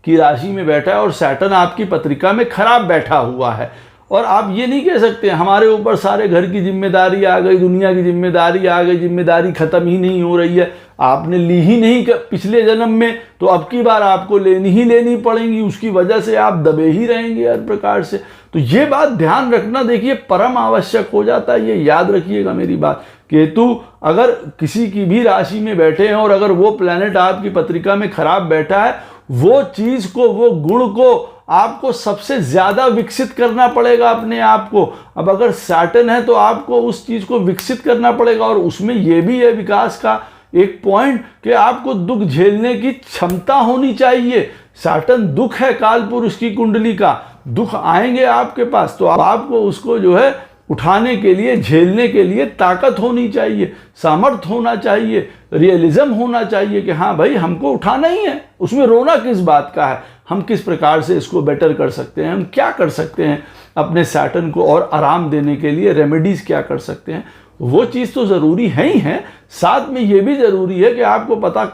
की राशि में बैठा है और सैटर्न आपकी पत्रिका में खराब बैठा हुआ है, और आप ये नहीं कह सकते हमारे ऊपर सारे घर की जिम्मेदारी आ गई, दुनिया की जिम्मेदारी आ गई, जिम्मेदारी खत्म ही नहीं हो रही है, आपने ली ही नहीं पिछले जन्म में तो अब की बार आपको लेनी ही लेनी पड़ेंगी, उसकी वजह से आप दबे ही रहेंगे हर प्रकार से। तो ये बात ध्यान रखना, देखिए परम आवश्यक हो जाता है, ये याद रखिएगा मेरी बात। केतु अगर किसी की भी राशि में बैठे हैं और अगर वो प्लैनेट आपकी पत्रिका में खराब बैठा है, वो चीज को, वो गुण को आपको सबसे ज़्यादा विकसित करना पड़ेगा अपने आप को। अब अगर सैटर्न है तो आपको उस चीज़ को विकसित करना पड़ेगा, और उसमें यह भी है विकास का एक पॉइंट कि आपको दुख झेलने की क्षमता होनी चाहिए। सैटर्न दुख है काल पुरुष की कुंडली का, दुख आएंगे आपके पास तो आपको उसको जो है उठाने के लिए, झेलने के लिए ताकत होनी चाहिए, सामर्थ्य होना चाहिए, रियलिज्म होना चाहिए कि हाँ भाई हमको उठाना ही है। उसमें रोना किस बात का है, हम किस प्रकार से इसको बेटर कर सकते हैं, हम क्या कर सकते हैं अपने सैटर्न को और आराम देने के लिए, रेमेडीज क्या कर सकते हैं, वो चीज़ तो ज़रूरी है ही है। साथ में ये भी ज़रूरी है कि आपको पता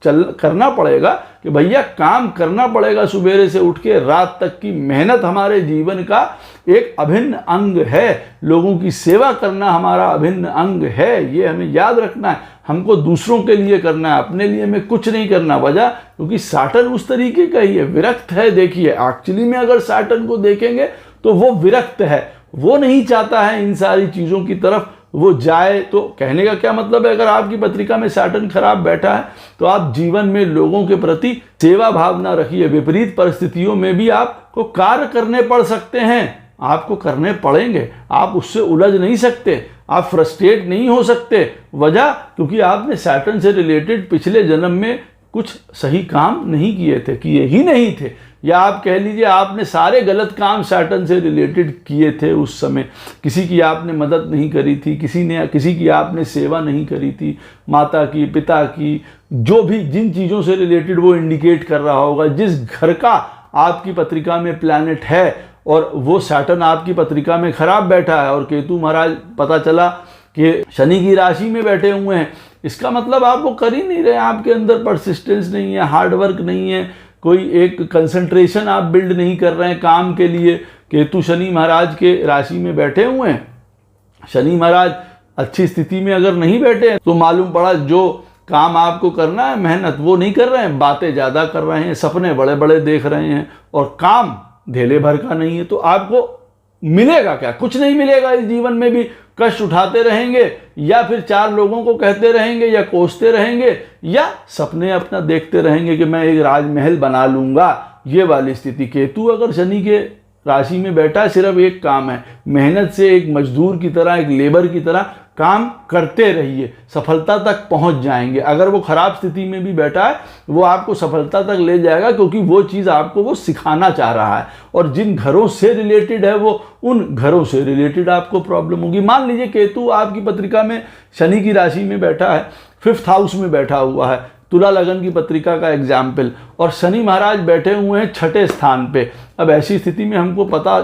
करना पड़ेगा कि भैया काम करना पड़ेगा, सुबेरे से उठ के रात तक की मेहनत हमारे जीवन का एक अभिन्न अंग है, लोगों की सेवा करना हमारा अभिन्न अंग है, ये हमें याद रखना है। हमको दूसरों के लिए करना है, अपने लिए में कुछ नहीं करना। वजह क्योंकि सैटर्न उस तरीके का ही है, विरक्त है। देखिए एक्चुअली में अगर सैटर्न को देखेंगे तो वो विरक्त है, वो नहीं चाहता है इन सारी चीज़ों की तरफ वो जाए। तो कहने का क्या मतलब है, अगर आपकी पत्रिका में सैटर्न खराब बैठा है तो आप जीवन में लोगों के प्रति सेवा भावना रखिए। विपरीत परिस्थितियों में भी आपको कार्य करने पड़ सकते हैं, आपको करने पड़ेंगे, आप उससे उलझ नहीं सकते, आप फ्रस्ट्रेट नहीं हो सकते। वजह क्योंकि आपने सैटर्न से रिलेटेड पिछले जन्म में कुछ सही काम नहीं किए थे, किए ही नहीं थे, या आप कह लीजिए आपने सारे गलत काम सैटर्न से रिलेटेड किए थे। उस समय किसी की आपने मदद नहीं करी थी, किसी की आपने सेवा नहीं करी थी, माता की, पिता की, जो भी जिन चीज़ों से रिलेटेड वो इंडिकेट कर रहा होगा। जिस घर का आपकी पत्रिका में प्लैनेट है और वो सैटर्न आपकी पत्रिका में खराब बैठा है, और केतु महाराज पता चला कि शनि की राशि में बैठे हुए हैं, इसका मतलब आप वो कर ही नहीं रहे, आपके अंदर परसिस्टेंस नहीं है, हार्डवर्क नहीं है, कोई एक कंसंट्रेशन आप बिल्ड नहीं कर रहे हैं काम के लिए। केतु शनि महाराज के राशि में बैठे हुए हैं, शनि महाराज अच्छी स्थिति में अगर नहीं बैठे हैं तो मालूम पड़ा जो काम आपको करना है, मेहनत, वो नहीं कर रहे हैं, बातें ज़्यादा कर रहे हैं, सपने बड़े बड़े देख रहे हैं, और काम धेले भर का नहीं है। तो आपको मिलेगा क्या? कुछ नहीं मिलेगा इस जीवन में भी। कष्ट उठाते रहेंगे, या फिर चार लोगों को कहते रहेंगे, या कोसते रहेंगे, या सपने अपना देखते रहेंगे कि मैं एक राजमहल बना लूंगा, ये वाली स्थिति। केतु अगर शनि के राशि में बैठा है, सिर्फ एक काम है, मेहनत से एक मजदूर की तरह, एक लेबर की तरह काम करते रहिए, सफलता तक पहुंच जाएंगे। अगर वो खराब स्थिति में भी बैठा है, वो आपको सफलता तक ले जाएगा, क्योंकि वो चीज़ आपको वो सिखाना चाह रहा है। और जिन घरों से रिलेटेड है, वो उन घरों से रिलेटेड आपको प्रॉब्लम होगी। मान लीजिए केतु आपकी पत्रिका में शनि की राशि में बैठा है, 5th हाउस में बैठा हुआ है, तुला लगन की पत्रिका का एग्जाम्पल, और शनि महाराज बैठे हुए हैं 6ठे स्थान पे। अब ऐसी स्थिति में हमको पता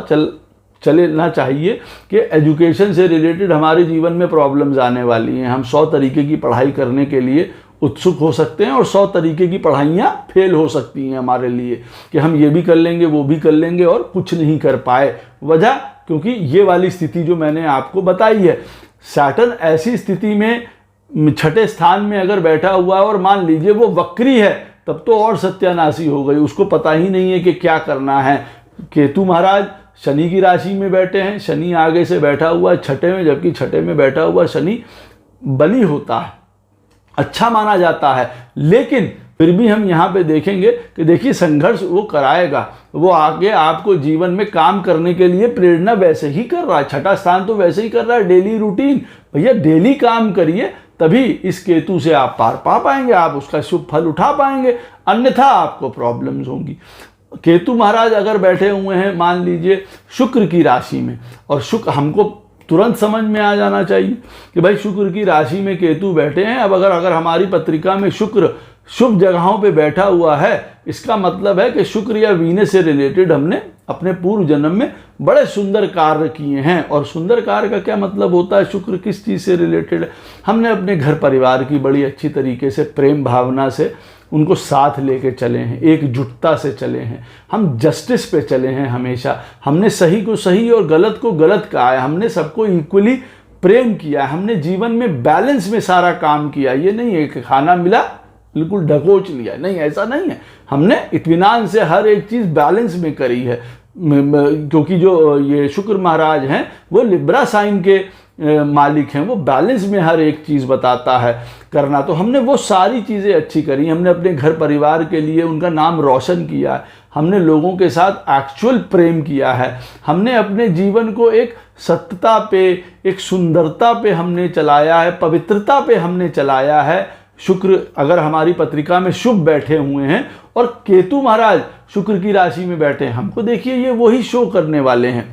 चलना चाहिए कि एजुकेशन से रिलेटेड हमारे जीवन में प्रॉब्लम्स आने वाली हैं। हम 100 तरीके की पढ़ाई करने के लिए उत्सुक हो सकते हैं, और 100 तरीके की पढ़ाइयाँ फेल हो सकती हैं हमारे लिए, कि हम ये भी कर लेंगे, वो भी कर लेंगे, और कुछ नहीं कर पाए। वजह क्योंकि ये वाली स्थिति जो मैंने आपको बताई है। सैटर्न ऐसी स्थिति में 6ठे स्थान में अगर बैठा हुआ है, और मान लीजिए वो वक्री है, तब तो और सत्यानाशी हो गई, उसको पता ही नहीं है कि क्या करना है। केतु महाराज शनि की राशि में बैठे हैं, शनि आगे से बैठा हुआ है 6ठे में, जबकि 6ठे में बैठा हुआ शनि बली होता है, अच्छा माना जाता है। लेकिन फिर भी हम यहाँ पे देखेंगे कि देखिए संघर्ष वो कराएगा, वो आगे आपको जीवन में काम करने के लिए प्रेरणा वैसे ही कर रहा है। 6ठा स्थान तो वैसे ही कर रहा है, डेली रूटीन। भैया डेली काम करिए, तभी इस केतु से आप पार पा पाएंगे, आप उसका शुभ फल उठा पाएंगे, अन्यथा आपको प्रॉब्लम्स होंगी। केतु महाराज अगर बैठे हुए हैं मान लीजिए शुक्र की राशि में, और शुक्र हमको तुरंत समझ में आ जाना चाहिए कि भाई शुक्र की राशि में केतु बैठे हैं। अब अगर हमारी पत्रिका में शुक्र शुभ जगहों पे बैठा हुआ है, इसका मतलब है कि शुक्र या वीनस से रिलेटेड हमने अपने पूर्व जन्म में बड़े सुंदर कार्य किए हैं। और सुंदर कार्य का क्या मतलब होता है? शुक्र किस चीज़ से रिलेटेड है? हमने अपने घर परिवार की बड़ी अच्छी तरीके से प्रेम भावना से उनको साथ लेके चले हैं, एकजुटता से चले हैं, हम जस्टिस पे चले हैं हमेशा, हमने सही को सही और गलत को गलत कहा है, हमने सबको इक्वली प्रेम किया, हमने जीवन में बैलेंस में सारा काम किया। ये नहीं है कि खाना मिला बिल्कुल ढकोच लिया, नहीं, ऐसा नहीं है। हमने इत्मीनान से हर एक चीज़ बैलेंस में करी है, क्योंकि जो ये शुक्र महाराज हैं वो लिब्रा साइन के मालिक हैं, वो बैलेंस में हर एक चीज़ बताता है करना। तो हमने वो सारी चीज़ें अच्छी करी, हमने अपने घर परिवार के लिए उनका नाम रोशन किया है, हमने लोगों के साथ एक्चुअल प्रेम किया है, हमने अपने जीवन को एक सत्यता पे, एक सुंदरता पे हमने चलाया है, पवित्रता पे हमने चलाया है। शुक्र अगर हमारी पत्रिका में शुभ बैठे हुए हैं और केतु महाराज शुक्र की राशि में बैठे हैं, हमको देखिए ये वही शो करने वाले हैं।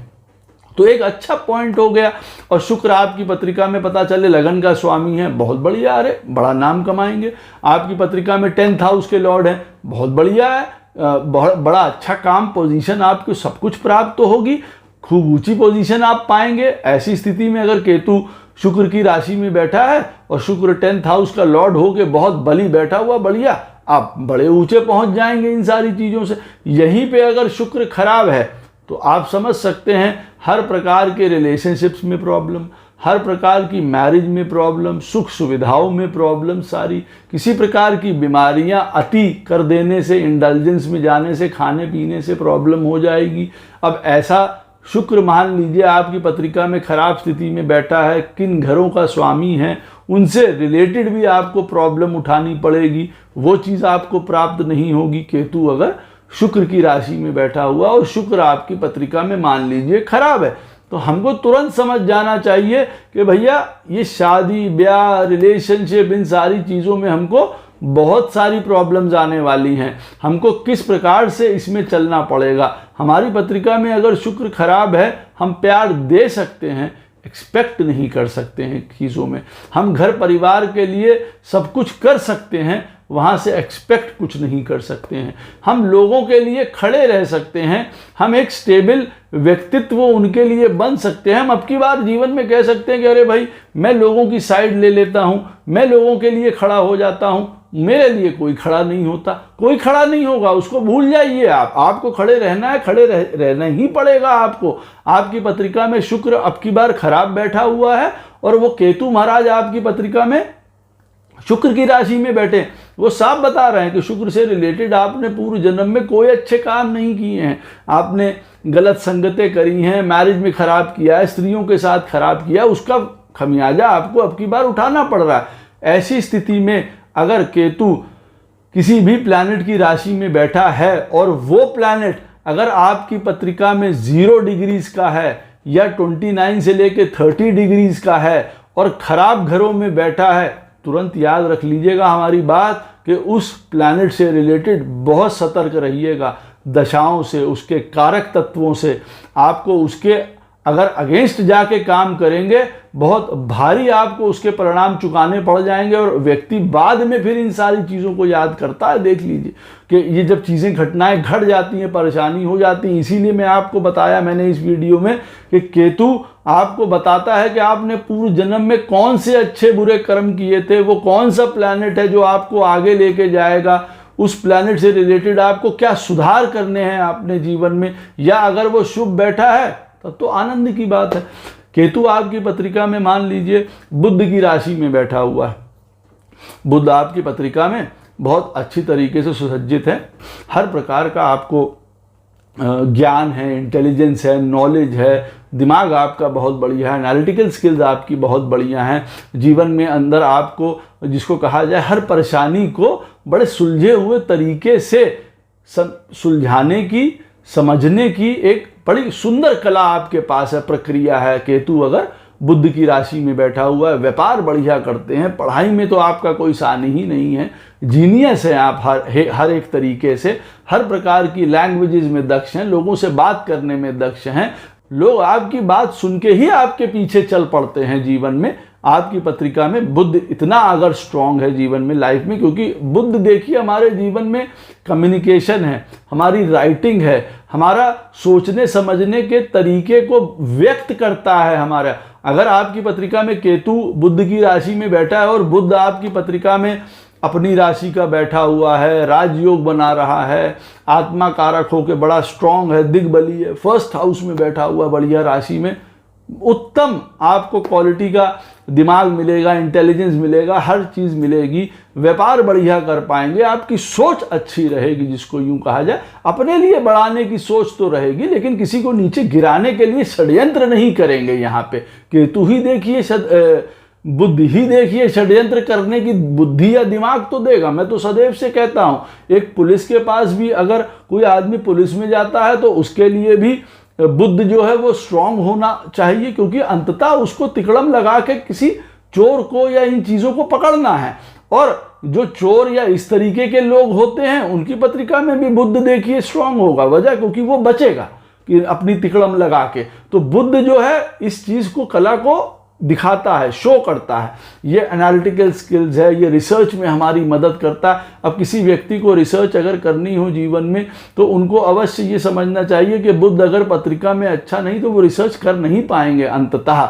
तो एक अच्छा पॉइंट हो गया। और शुक्र आपकी पत्रिका में पता चले लगन का स्वामी है, बहुत बढ़िया, अरे बड़ा नाम कमाएंगे। आपकी पत्रिका में 10th हाउस के लॉर्ड हैं, बहुत बढ़िया है, बहुत बड़ा अच्छा काम, पोजीशन आपको सब कुछ प्राप्त तो होगी, खूब ऊंची पोजीशन आप पाएंगे। ऐसी स्थिति में अगर केतु शुक्र की राशि में बैठा है और शुक्र 10th हाउस का लॉर्ड होके बहुत बली बैठा हुआ, बढ़िया, आप बड़े ऊंचे पहुंच जाएंगे इन सारी चीज़ों से। यहीं पे अगर शुक्र खराब है तो आप समझ सकते हैं हर प्रकार के रिलेशनशिप्स में प्रॉब्लम, हर प्रकार की मैरिज में प्रॉब्लम, सुख सुविधाओं में प्रॉब्लम, सारी किसी प्रकार की बीमारियां अति कर देने से, इंडल्जेंस में जाने से, खाने पीने से प्रॉब्लम हो जाएगी। अब ऐसा शुक्र मान लीजिए आपकी पत्रिका में खराब स्थिति में बैठा है, किन घरों का स्वामी है उनसे रिलेटेड भी आपको प्रॉब्लम उठानी पड़ेगी, वो चीज़ आपको प्राप्त नहीं होगी। केतु अगर शुक्र की राशि में बैठा हुआ और शुक्र आपकी पत्रिका में मान लीजिए खराब है, तो हमको तुरंत समझ जाना चाहिए कि भैया ये शादी ब्याह रिलेशनशिप इन सारी चीज़ों में हमको बहुत सारी प्रॉब्लम्स आने वाली हैं, हमको किस प्रकार से इसमें चलना पड़ेगा। हमारी पत्रिका में अगर शुक्र खराब है, हम प्यार दे सकते हैं, एक्सपेक्ट नहीं कर सकते हैं चीज़ों में। हम घर परिवार के लिए सब कुछ कर सकते हैं, वहाँ से एक्सपेक्ट कुछ नहीं कर सकते हैं। हम लोगों के लिए खड़े रह सकते हैं, हम एक स्टेबल व्यक्तित्व उनके लिए बन सकते हैं। हम अब की बार जीवन में कह सकते हैं कि अरे भाई मैं लोगों की साइड ले लेता हूँ, मैं लोगों के लिए खड़ा हो जाता हूँ, मेरे लिए कोई खड़ा नहीं होता। कोई खड़ा नहीं होगा, उसको भूल जाइए। आपको खड़े रहना है, खड़े रहना ही पड़ेगा आपको। आपकी पत्रिका में शुक्र अब की बार खराब बैठा हुआ है और वो केतु महाराज आपकी पत्रिका में शुक्र की राशि में बैठे, वो साफ बता रहे हैं कि शुक्र से रिलेटेड आपने पूर्व जन्म में कोई अच्छे काम नहीं किए हैं, आपने गलत संगतें करी हैं, मैरिज में खराब किया है, स्त्रियों के साथ खराब किया, उसका खमियाजा आपको अब की बार उठाना पड़ रहा है। ऐसी स्थिति में अगर केतु किसी भी प्लैनेट की राशि में बैठा है और वो प्लैनेट अगर आपकी पत्रिका में 0 डिग्रीज का है या 29 से लेके 30 डिग्रीज का है और खराब घरों में बैठा है, तुरंत याद रख लीजिएगा हमारी बात कि उस प्लैनेट से रिलेटेड बहुत सतर्क रहिएगा। दशाओं से, उसके कारक तत्वों से आपको उसके अगर अगेंस्ट जाके काम करेंगे, बहुत भारी आपको उसके परिणाम चुकाने पड़ जाएंगे और व्यक्ति बाद में फिर इन सारी चीज़ों को याद करता है। देख लीजिए कि ये जब चीज़ें घटनाएं घट जाती हैं, परेशानी हो जाती है। इसीलिए मैं आपको बताया मैंने इस वीडियो में कि केतु आपको बताता है कि आपने पूर्व जन्म में कौन से अच्छे बुरे कर्म किए थे, वो कौन सा प्लैनेट है जो आपको आगे लेके जाएगा, उस प्लैनेट से रिलेटेड आपको क्या सुधार करने हैं अपने जीवन में, या अगर वो शुभ बैठा है तब तो आनंद की बात है। केतु आपकी पत्रिका में मान लीजिए बुध की राशि में बैठा हुआ है, बुध आपकी पत्रिका में बहुत अच्छी तरीके से सुसज्जित है, हर प्रकार का आपको ज्ञान है, इंटेलिजेंस है, नॉलेज है, दिमाग आपका बहुत बढ़िया है, एनालिटिकल स्किल्स आपकी बहुत बढ़िया हैं। जीवन में अंदर आपको जिसको कहा जाए हर परेशानी को बड़े सुलझे हुए तरीके से सुलझाने की, समझने की एक बड़ी सुंदर कला आपके पास है, प्रक्रिया है। केतु अगर बुध की राशि में बैठा हुआ है, व्यापार बढ़िया करते हैं, पढ़ाई में तो आपका कोई सानी ही नहीं है, जीनियस हैं आप हर एक तरीके से, हर प्रकार की लैंग्वेजेस में दक्ष हैं, लोगों से बात करने में दक्ष हैं, लोग आपकी बात सुन के ही आपके पीछे चल पड़ते हैं जीवन में। आपकी पत्रिका में बुध इतना अगर स्ट्रांग है जीवन में, लाइफ में, क्योंकि बुध देखिए हमारे जीवन में कम्युनिकेशन है, हमारी राइटिंग है, हमारा सोचने समझने के तरीके को व्यक्त करता है हमारा। अगर आपकी पत्रिका में केतु बुध की राशि में बैठा है और बुध आपकी पत्रिका में अपनी राशि का बैठा हुआ है, राजयोग बना रहा है, आत्मा कारक होकर बड़ा स्ट्रांग है, दिग्बली है, फर्स्ट हाउस में बैठा हुआ बढ़िया राशि में, उत्तम आपको क्वालिटी का दिमाग मिलेगा, इंटेलिजेंस मिलेगा, हर चीज़ मिलेगी, व्यापार बढ़िया कर पाएंगे, आपकी सोच अच्छी रहेगी, जिसको यूं कहा जाए अपने लिए बढ़ाने की सोच तो रहेगी, लेकिन किसी को नीचे गिराने के लिए षड्यंत्र नहीं करेंगे। यहाँ पे केतु ही देखिए, बुद्धि ही देखिए, षड्यंत्र करने की बुद्धि या दिमाग तो देगा। मैं तो सदैव से कहता हूं, एक पुलिस के पास भी अगर कोई आदमी पुलिस में जाता है तो उसके लिए भी बुद्ध जो है वो स्ट्रांग होना चाहिए, क्योंकि अंततः उसको तिकड़म लगा के किसी चोर को या इन चीज़ों को पकड़ना है। और जो चोर या इस तरीके के लोग होते हैं उनकी पत्रिका में भी बुद्ध देखिए स्ट्रांग होगा। वजह क्योंकि वो बचेगा कि अपनी तिकड़म लगा के। तो बुद्ध जो है इस चीज़ को, कला को दिखाता है, शो करता है। ये एनालिटिकल स्किल्स है, ये रिसर्च में हमारी मदद करता है। अब किसी व्यक्ति को रिसर्च अगर करनी हो जीवन में तो उनको अवश्य ये समझना चाहिए कि बुद्ध अगर पत्रिका में अच्छा नहीं तो वो रिसर्च कर नहीं पाएंगे अंततः।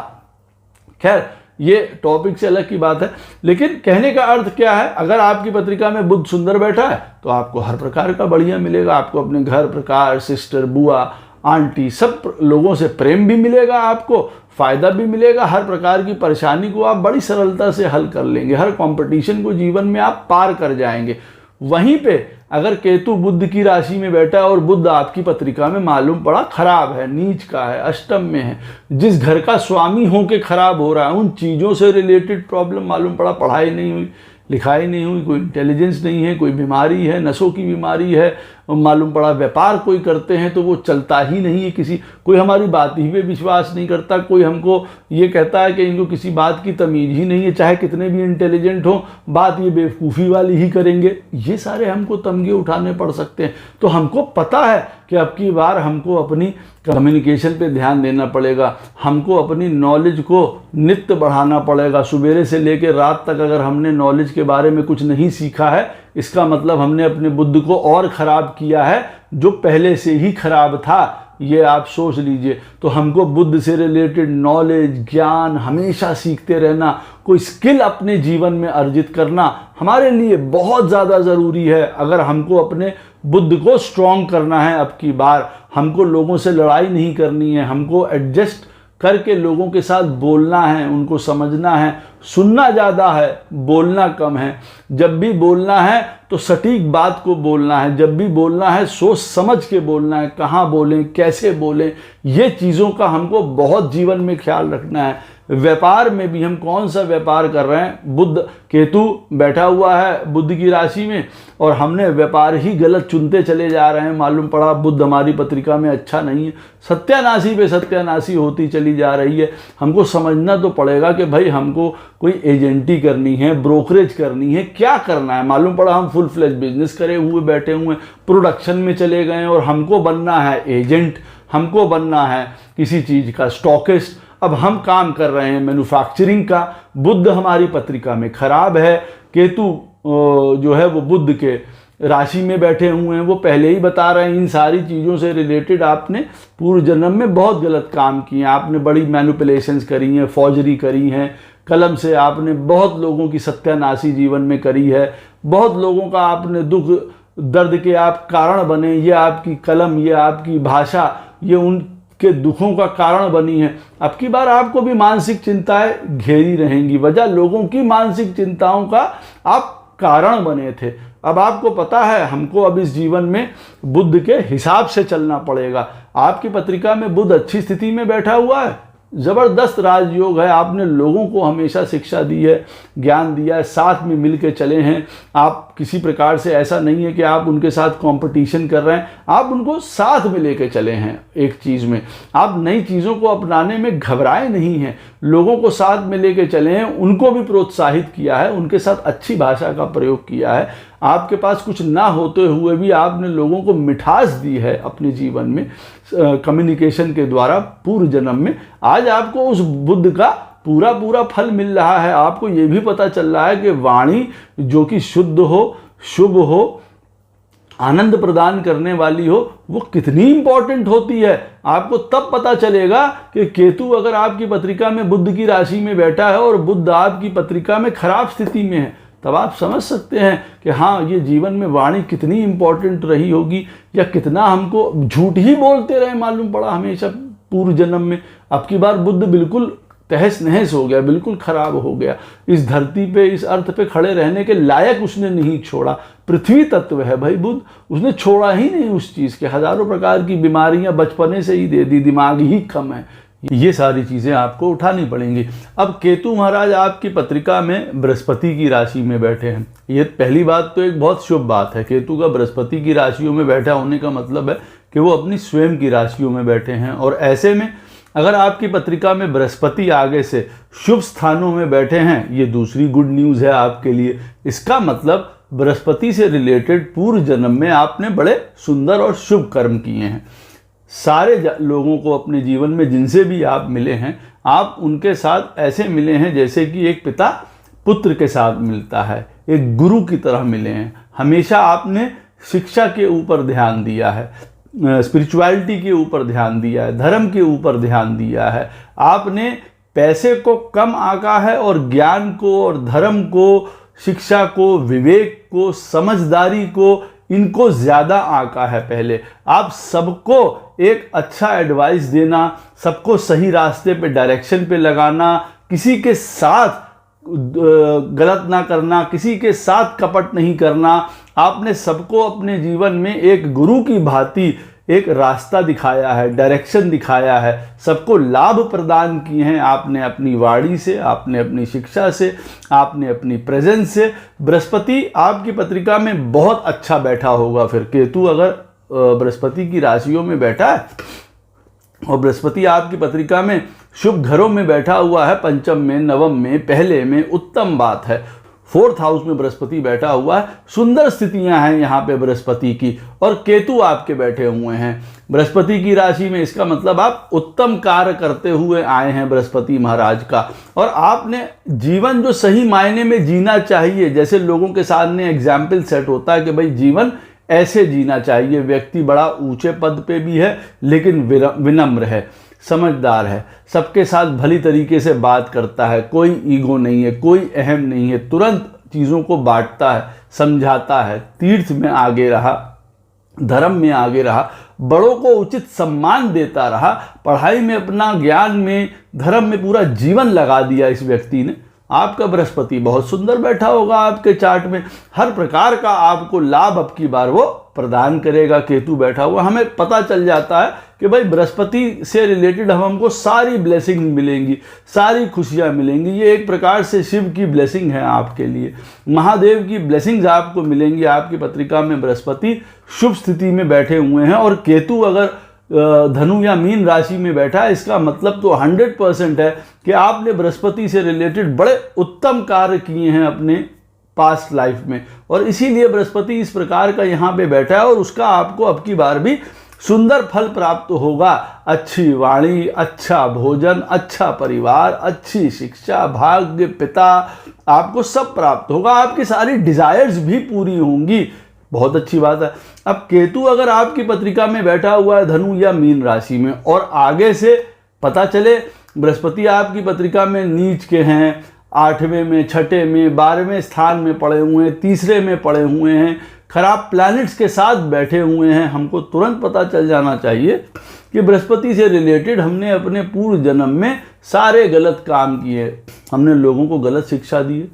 खैर, ये टॉपिक से अलग की बात है, लेकिन कहने का अर्थ क्या है, अगर आपकी पत्रिका में बुद्ध सुंदर बैठा है तो आपको हर प्रकार का बढ़िया मिलेगा। आपको अपने घर प्रकार, सिस्टर, बुआ, आंटी, सब लोगों से प्रेम भी मिलेगा, आपको फायदा भी मिलेगा। हर प्रकार की परेशानी को आप बड़ी सरलता से हल कर लेंगे, हर कंपटीशन को जीवन में आप पार कर जाएंगे। वहीं पे अगर केतु बुद्ध की राशि में बैठा है और बुद्ध आपकी पत्रिका में मालूम पड़ा खराब है, नीच का है, अष्टम में है, जिस घर का स्वामी हो के खराब हो रहा है, उन चीज़ों से रिलेटेड प्रॉब्लम मालूम पड़ा, पढ़ाई नहीं हुई, लिखाई नहीं हुई, कोई इंटेलिजेंस नहीं है, कोई बीमारी है, नसों की बीमारी है, मालूम पड़ा व्यापार कोई करते हैं तो वो चलता ही नहीं है, कोई हमारी बात ही पे विश्वास नहीं करता, कोई हमको ये कहता है कि इनको किसी बात की तमीज़ ही नहीं है, चाहे कितने भी इंटेलिजेंट हो, बात ये बेवकूफ़ी वाली ही करेंगे। ये सारे हमको तमगे उठाने पड़ सकते हैं। तो हमको पता है कि अब की बार हमको अपनी कम्युनिकेशन पे ध्यान देना पड़ेगा, हमको अपनी नॉलेज को नित्य बढ़ाना पड़ेगा। सुबेरे से लेकर रात तक अगर हमने नॉलेज के बारे में कुछ नहीं सीखा है, इसका मतलब हमने अपने बुद्ध को और ख़राब किया है, जो पहले से ही खराब था, ये आप सोच लीजिए। तो हमको बुद्ध से रिलेटेड नॉलेज, ज्ञान हमेशा सीखते रहना, कोई स्किल अपने जीवन में अर्जित करना हमारे लिए बहुत ज़्यादा ज़रूरी है। अगर हमको अपने बुद्ध को स्ट्रॉन्ग करना है, अब की बार हमको लोगों से लड़ाई नहीं करनी है, हमको एडजस्ट करके लोगों के साथ बोलना है, उनको समझना है, सुनना ज़्यादा है, बोलना कम है। जब भी बोलना है तो सटीक बात को बोलना है, जब भी बोलना है सोच समझ के बोलना है, कहाँ बोलें, कैसे बोलें, ये चीज़ों का हमको बहुत जीवन में ख्याल रखना है। व्यापार में भी हम कौन सा व्यापार कर रहे हैं, बुद्ध केतु बैठा हुआ है बुद्ध की राशि में और हमने व्यापार ही गलत चुनते चले जा रहे हैं, मालूम पड़ा बुद्ध हमारी पत्रिका में अच्छा नहीं है, सत्यानाशी पे सत्यानाशी होती चली जा रही है। हमको समझना तो पड़ेगा कि भाई हमको कोई एजेंटी करनी है, ब्रोकरेज करनी है, क्या करना है। मालूम पड़ा हम फुल फ्लेज बिजनेस करे हुए बैठे हुए प्रोडक्शन में चले गए और हमको बनना है एजेंट, हमको बनना है किसी चीज़ का स्टॉकिस्ट। अब हम काम कर रहे हैं मैन्युफैक्चरिंग का। बुद्ध हमारी पत्रिका में खराब है, केतु जो है वो बुद्ध के राशि में बैठे हुए हैं, वो पहले ही बता रहे हैं इन सारी चीज़ों से रिलेटेड आपने पूर्व जन्म में बहुत गलत काम किए हैं, आपने बड़ी मैनिपुलेशंस करी हैं, फौजरी करी हैं, कलम से आपने बहुत लोगों की सत्यानाशी जीवन में करी है, बहुत लोगों का आपने दुख दर्द के आप कारण बने। ये आपकी कलम, ये आपकी भाषा, ये उनके दुखों का कारण बनी है। अब की बार आपको भी मानसिक चिंताएं घेरी रहेंगी, वजह लोगों की मानसिक चिंताओं का आप कारण बने थे। अब आपको पता है हमको अब इस जीवन में बुद्ध के हिसाब से चलना पड़ेगा। आपकी पत्रिका में बुद्ध अच्छी स्थिति में बैठा हुआ है, ज़बरदस्त राजयोग है, आपने लोगों को हमेशा शिक्षा दी है, ज्ञान दिया है, साथ में मिल के चले हैं आप। किसी प्रकार से ऐसा नहीं है कि आप उनके साथ कंपटीशन कर रहे हैं, आप उनको साथ में लेके चले हैं एक चीज़ में। आप नई चीज़ों को अपनाने में घबराए नहीं हैं, लोगों को साथ में लेके चले हैं, उनको भी प्रोत्साहित किया है, उनके साथ अच्छी भाषा का प्रयोग किया है। आपके पास कुछ ना होते हुए भी आपने लोगों को मिठास दी है अपने जीवन में कम्युनिकेशन के द्वारा पूर्व जन्म में। आज आपको उस बुद्ध का पूरा फल मिल रहा है। आपको ये भी पता चल रहा है कि वाणी जो कि शुद्ध हो, शुभ हो, आनंद प्रदान करने वाली हो, वो कितनी इंपॉर्टेंट होती है। आपको तब पता चलेगा कि केतु अगर आपकी पत्रिका में बुद्ध की राशि में बैठा है और बुद्ध आपकी पत्रिका में खराब स्थिति में है, तब आप समझ सकते हैं कि हाँ ये जीवन में वाणी कितनी इंपॉर्टेंट रही होगी, या कितना हमको झूठ ही बोलते रहे मालूम पड़ा हमेशा पूर्व जन्म में। अब की बार बुध बिल्कुल तहस नहस हो गया, बिल्कुल खराब हो गया। इस धरती पे, इस अर्थ पे खड़े रहने के लायक उसने नहीं छोड़ा। पृथ्वी तत्व है भाई बुध, उसने छोड़ा ही नहीं उस चीज़ के। हजारों प्रकार की बीमारियां बचपने से ही दे दी, दिमाग ही कम है, ये सारी चीज़ें आपको उठानी पड़ेंगी। अब केतु महाराज आपकी पत्रिका में बृहस्पति की राशि में बैठे हैं। ये पहली बात तो एक बहुत शुभ बात है। केतु का बृहस्पति की राशियों में बैठा होने का मतलब है कि वो अपनी स्वयं की राशियों में बैठे हैं। और ऐसे में अगर आपकी पत्रिका में बृहस्पति आगे से शुभ स्थानों में बैठे हैं, ये दूसरी गुड न्यूज़ है आपके लिए। इसका मतलब बृहस्पति से रिलेटेड पूर्व जन्म में आपने बड़े सुंदर और शुभ कर्म किए हैं। सारे लोगों को अपने जीवन में जिनसे भी आप मिले हैं, आप उनके साथ ऐसे मिले हैं जैसे कि एक पिता पुत्र के साथ मिलता है, एक गुरु की तरह मिले हैं। हमेशा आपने शिक्षा के ऊपर ध्यान दिया है, स्पिरिचुअलिटी के ऊपर ध्यान दिया है, धर्म के ऊपर ध्यान दिया है। आपने पैसे को कम आंका है और ज्ञान को और धर्म को, शिक्षा को, विवेक को, समझदारी को, इनको ज़्यादा आंका है। पहले आप सबको एक अच्छा एडवाइस देना, सबको सही रास्ते पे, डायरेक्शन पे लगाना, किसी के साथ गलत ना करना, किसी के साथ कपट नहीं करना। आपने सबको अपने जीवन में एक गुरु की भांति एक रास्ता दिखाया है, डायरेक्शन दिखाया है, सबको लाभ प्रदान किए हैं आपने अपनी वाणी से, आपने अपनी शिक्षा से, आपने अपनी प्रेजेंस से। बृहस्पति आपकी पत्रिका में बहुत अच्छा बैठा होगा। फिर केतु अगर बृहस्पति की राशियों में बैठा है और बृहस्पति आपकी पत्रिका में शुभ घरों में बैठा हुआ है, पंचम में, नवम में, पहले में, उत्तम बात है। 4th हाउस में बृहस्पति बैठा हुआ है, सुंदर स्थितियां हैं यहाँ पे बृहस्पति की। और केतु आपके बैठे हुए हैं बृहस्पति की राशि में, इसका मतलब आप उत्तम कार्य करते हुए आए हैं बृहस्पति महाराज का। और आपने जीवन जो सही मायने में जीना चाहिए, जैसे लोगों के सामने एग्जाम्पल सेट होता है कि भाई जीवन ऐसे जीना चाहिए। व्यक्ति बड़ा ऊंचे पद पे भी है लेकिन विनम्र है, समझदार है, सबके साथ भली तरीके से बात करता है, कोई ईगो नहीं है, कोई अहम नहीं है, तुरंत चीज़ों को बांटता है, समझाता है, तीर्थ में आगे रहा, धर्म में आगे रहा, बड़ों को उचित सम्मान देता रहा, पढ़ाई में, अपना ज्ञान में, धर्म में पूरा जीवन लगा दिया इस व्यक्ति ने। आपका बृहस्पति बहुत सुंदर बैठा होगा आपके चार्ट में, हर प्रकार का आपको लाभ अब की बार वो प्रदान करेगा। केतु बैठा हुआ, हमें पता चल जाता है कि भाई बृहस्पति से रिलेटेड हमको सारी ब्लेसिंग मिलेंगी, सारी खुशियां मिलेंगी। ये एक प्रकार से शिव की ब्लेसिंग है आपके लिए, महादेव की ब्लेसिंग्स आपको मिलेंगी। आपकी पत्रिका में बृहस्पति शुभ स्थिति में बैठे हुए हैं और केतु अगर धनु या मीन राशि में बैठा है, इसका मतलब तो 100% है कि आपने बृहस्पति से रिलेटेड बड़े उत्तम कार्य किए हैं अपने पास्ट लाइफ में। और इसीलिए बृहस्पति इस प्रकार का यहाँ पे बैठा है और उसका आपको अब की बार भी सुंदर फल प्राप्त होगा। अच्छी वाणी, अच्छा भोजन, अच्छा परिवार, अच्छी शिक्षा, भाग्य, पिता, आपको सब प्राप्त होगा। आपकी सारी डिजायर्स भी पूरी होंगी, बहुत अच्छी बात है। अब केतु अगर आपकी पत्रिका में बैठा हुआ है धनु या मीन राशि में और आगे से पता चले बृहस्पति आपकी पत्रिका में नीच के हैं, 8वें में, 6ठे में, 12वें स्थान में पड़े हुए हैं, 3रे में पड़े हुए हैं, खराब प्लैनेट्स के साथ बैठे हुए हैं, हमको तुरंत पता चल जाना चाहिए कि बृहस्पति से रिलेटेड हमने अपने पूर्व जन्म में सारे गलत काम किए। हमने लोगों को गलत शिक्षा दी,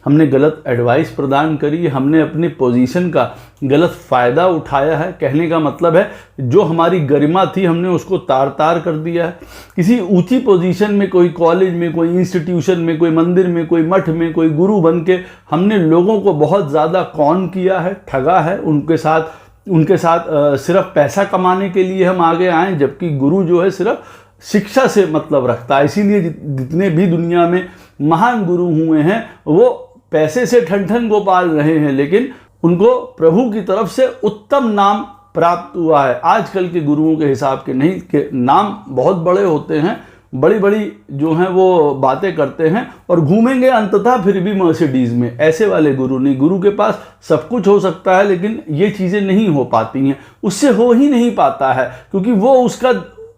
हमने गलत एडवाइस प्रदान करी, हमने अपनी पोजीशन का गलत फ़ायदा उठाया है। कहने का मतलब है जो हमारी गरिमा थी हमने उसको तार तार कर दिया है। किसी ऊंची पोजीशन में, कोई कॉलेज में, कोई इंस्टीट्यूशन में, कोई मंदिर में, कोई मठ में, कोई गुरु बन के हमने लोगों को बहुत ज़्यादा कॉन किया है, ठगा है। उनके साथ सिर्फ पैसा कमाने के लिए हम आगे आए, जबकि गुरु जो है सिर्फ शिक्षा से मतलब रखता है। इसीलिए जितने भी दुनिया में महान गुरु हुए हैं वो पैसे से ठन गोपाल रहे हैं, लेकिन उनको प्रभु की तरफ से उत्तम नाम प्राप्त हुआ है। आजकल के गुरुओं के हिसाब के नहीं, के नाम बहुत बड़े होते हैं, बड़ी बड़ी जो हैं वो बातें करते हैं और घूमेंगे अंततः फिर भी मर्सिडीज में। ऐसे वाले गुरु नहीं। गुरु के पास सब कुछ हो सकता है लेकिन ये चीज़ें नहीं हो पाती हैं, उससे हो ही नहीं पाता है, क्योंकि वो उसका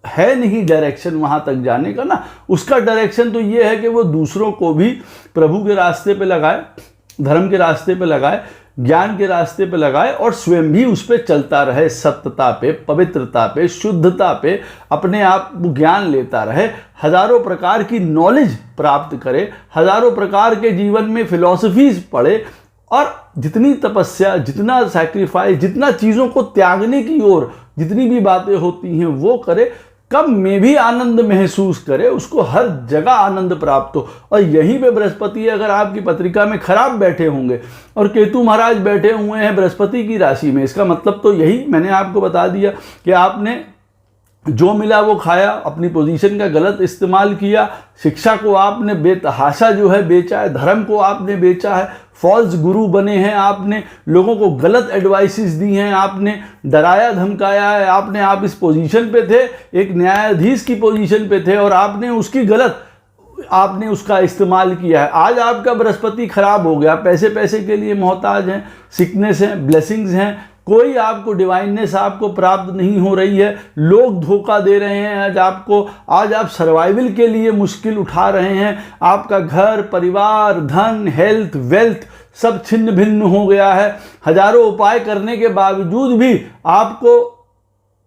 है नहीं डायरेक्शन वहाँ तक जाने का ना। उसका डायरेक्शन तो ये है कि वो दूसरों को भी प्रभु के रास्ते पे लगाए, धर्म के रास्ते पे लगाए, ज्ञान के रास्ते पे लगाए और स्वयं भी उस पर चलता रहे, सत्यता पे, पवित्रता पे, शुद्धता पे अपने आप ज्ञान लेता रहे, हजारों प्रकार की नॉलेज प्राप्त करे, हजारों प्रकार के जीवन में फिलॉसफीज पढ़े और जितनी तपस्या, जितना सैक्रिफाइस, जितना चीज़ों को त्यागने की ओर जितनी भी बातें होती हैं वो करे, कम में भी आनंद महसूस करे, उसको हर जगह आनंद प्राप्त हो। और यहीं पे बृहस्पति अगर आपकी पत्रिका में खराब बैठे होंगे और केतु महाराज बैठे हुए हैं बृहस्पति की राशि में, इसका मतलब तो यही मैंने आपको बता दिया कि आपने जो मिला वो खाया, अपनी पोजीशन का गलत इस्तेमाल किया, शिक्षा को आपने बेतहाशा जो है बेचा है, धर्म को आपने बेचा है, फॉल्स गुरु बने हैं आपने, लोगों को गलत एडवाइसेस दी हैं आपने, डराया धमकाया है आपने। आप इस पोजीशन पे थे, एक न्यायाधीश की पोजीशन पे थे और आपने उसकी गलत आपने उसका इस्तेमाल किया है। आज आपका बृहस्पति खराब हो गया, पैसे पैसे के लिए मोहताज हैं, सिकनेस हैं, ब्लेसिंग्स हैं, कोई आपको डिवाइननेस आपको प्राप्त नहीं हो रही है, लोग धोखा दे रहे हैं आज आपको, आज आप सर्वाइवल के लिए मुश्किल उठा रहे हैं, आपका घर परिवार धन हेल्थ वेल्थ सब छिन्न भिन्न हो गया है, हजारों उपाय करने के बावजूद भी आपको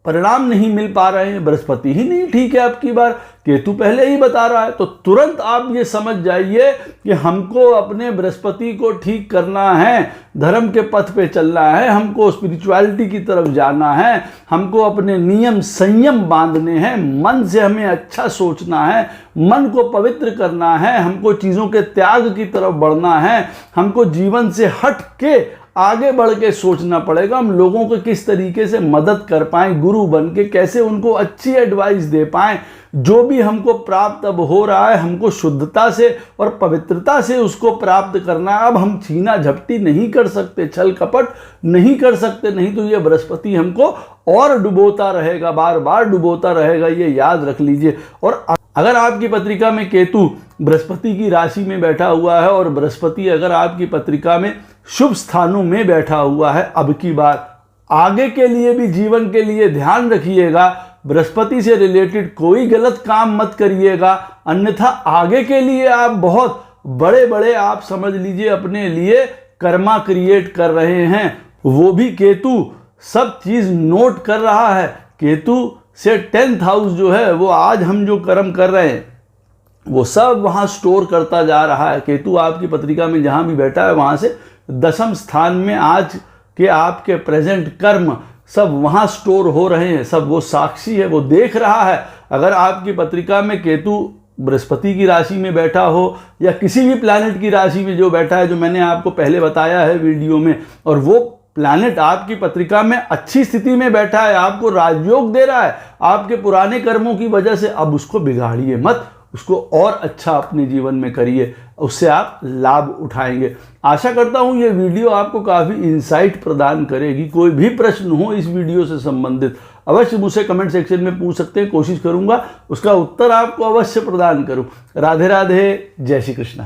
परिणाम नहीं मिल पा रहे हैं, बृहस्पति ही नहीं ठीक है आपकी बार, केतु पहले ही बता रहा है। तो तुरंत आप ये समझ जाइए कि हमको अपने बृहस्पति को ठीक करना है, धर्म के पथ पे चलना है, हमको स्पिरिचुअलिटी की तरफ जाना है, हमको अपने नियम संयम बांधने हैं, मन से हमें अच्छा सोचना है, मन को पवित्र करना है, हमको चीज़ों के त्याग की तरफ बढ़ना है, हमको जीवन से हट के आगे बढ़ के सोचना पड़ेगा, हम लोगों को किस तरीके से मदद कर पाएँ, गुरु बन के कैसे उनको अच्छी एडवाइस दे पाएँ। जो भी हमको प्राप्त अब हो रहा है हमको शुद्धता से और पवित्रता से उसको प्राप्त करना है। अब हम छीना झपटी नहीं कर सकते, छल कपट नहीं कर सकते, नहीं तो ये बृहस्पति हमको और डुबोता रहेगा, बार बार डुबोता रहेगा, ये याद रख लीजिए। और अगर आपकी पत्रिका में केतु बृहस्पति की राशि में बैठा हुआ है और बृहस्पति अगर आपकी पत्रिका में शुभ स्थानों में बैठा हुआ है, अब की बार आगे के लिए भी जीवन के लिए ध्यान रखिएगा, बृहस्पति से रिलेटेड कोई गलत काम मत करिएगा, अन्यथा आगे के लिए आप बहुत बड़े बड़े आप समझ लीजिए अपने लिए कर्मा क्रिएट कर रहे हैं। वो भी केतु सब चीज़ नोट कर रहा है, केतु से 10th हाउस जो है वो आज हम जो कर्म कर रहे हैं वो सब वहाँ स्टोर करता जा रहा है। केतु आपकी पत्रिका में जहाँ भी बैठा है वहाँ से 10वें स्थान में आज के आपके प्रेजेंट कर्म सब वहाँ स्टोर हो रहे हैं, सब वो साक्षी है, वो देख रहा है। अगर आपकी पत्रिका में केतु बृहस्पति की राशि में बैठा हो या किसी भी प्लैनेट की राशि में जो बैठा है, जो मैंने आपको पहले बताया है वीडियो में, और वो प्लैनेट आपकी पत्रिका में अच्छी स्थिति में बैठा है, आपको राजयोग दे रहा है आपके पुराने कर्मों की वजह से, अब उसको बिगाड़िए मत, उसको और अच्छा अपने जीवन में करिए, उससे आप लाभ उठाएंगे। आशा करता हूँ ये वीडियो आपको काफ़ी इंसाइट प्रदान करेगी। कोई भी प्रश्न हो इस वीडियो से संबंधित अवश्य मुझसे कमेंट सेक्शन में पूछ सकते हैं, कोशिश करूँगा उसका उत्तर आपको अवश्य प्रदान करूँ। राधे राधे, जय श्री कृष्ण।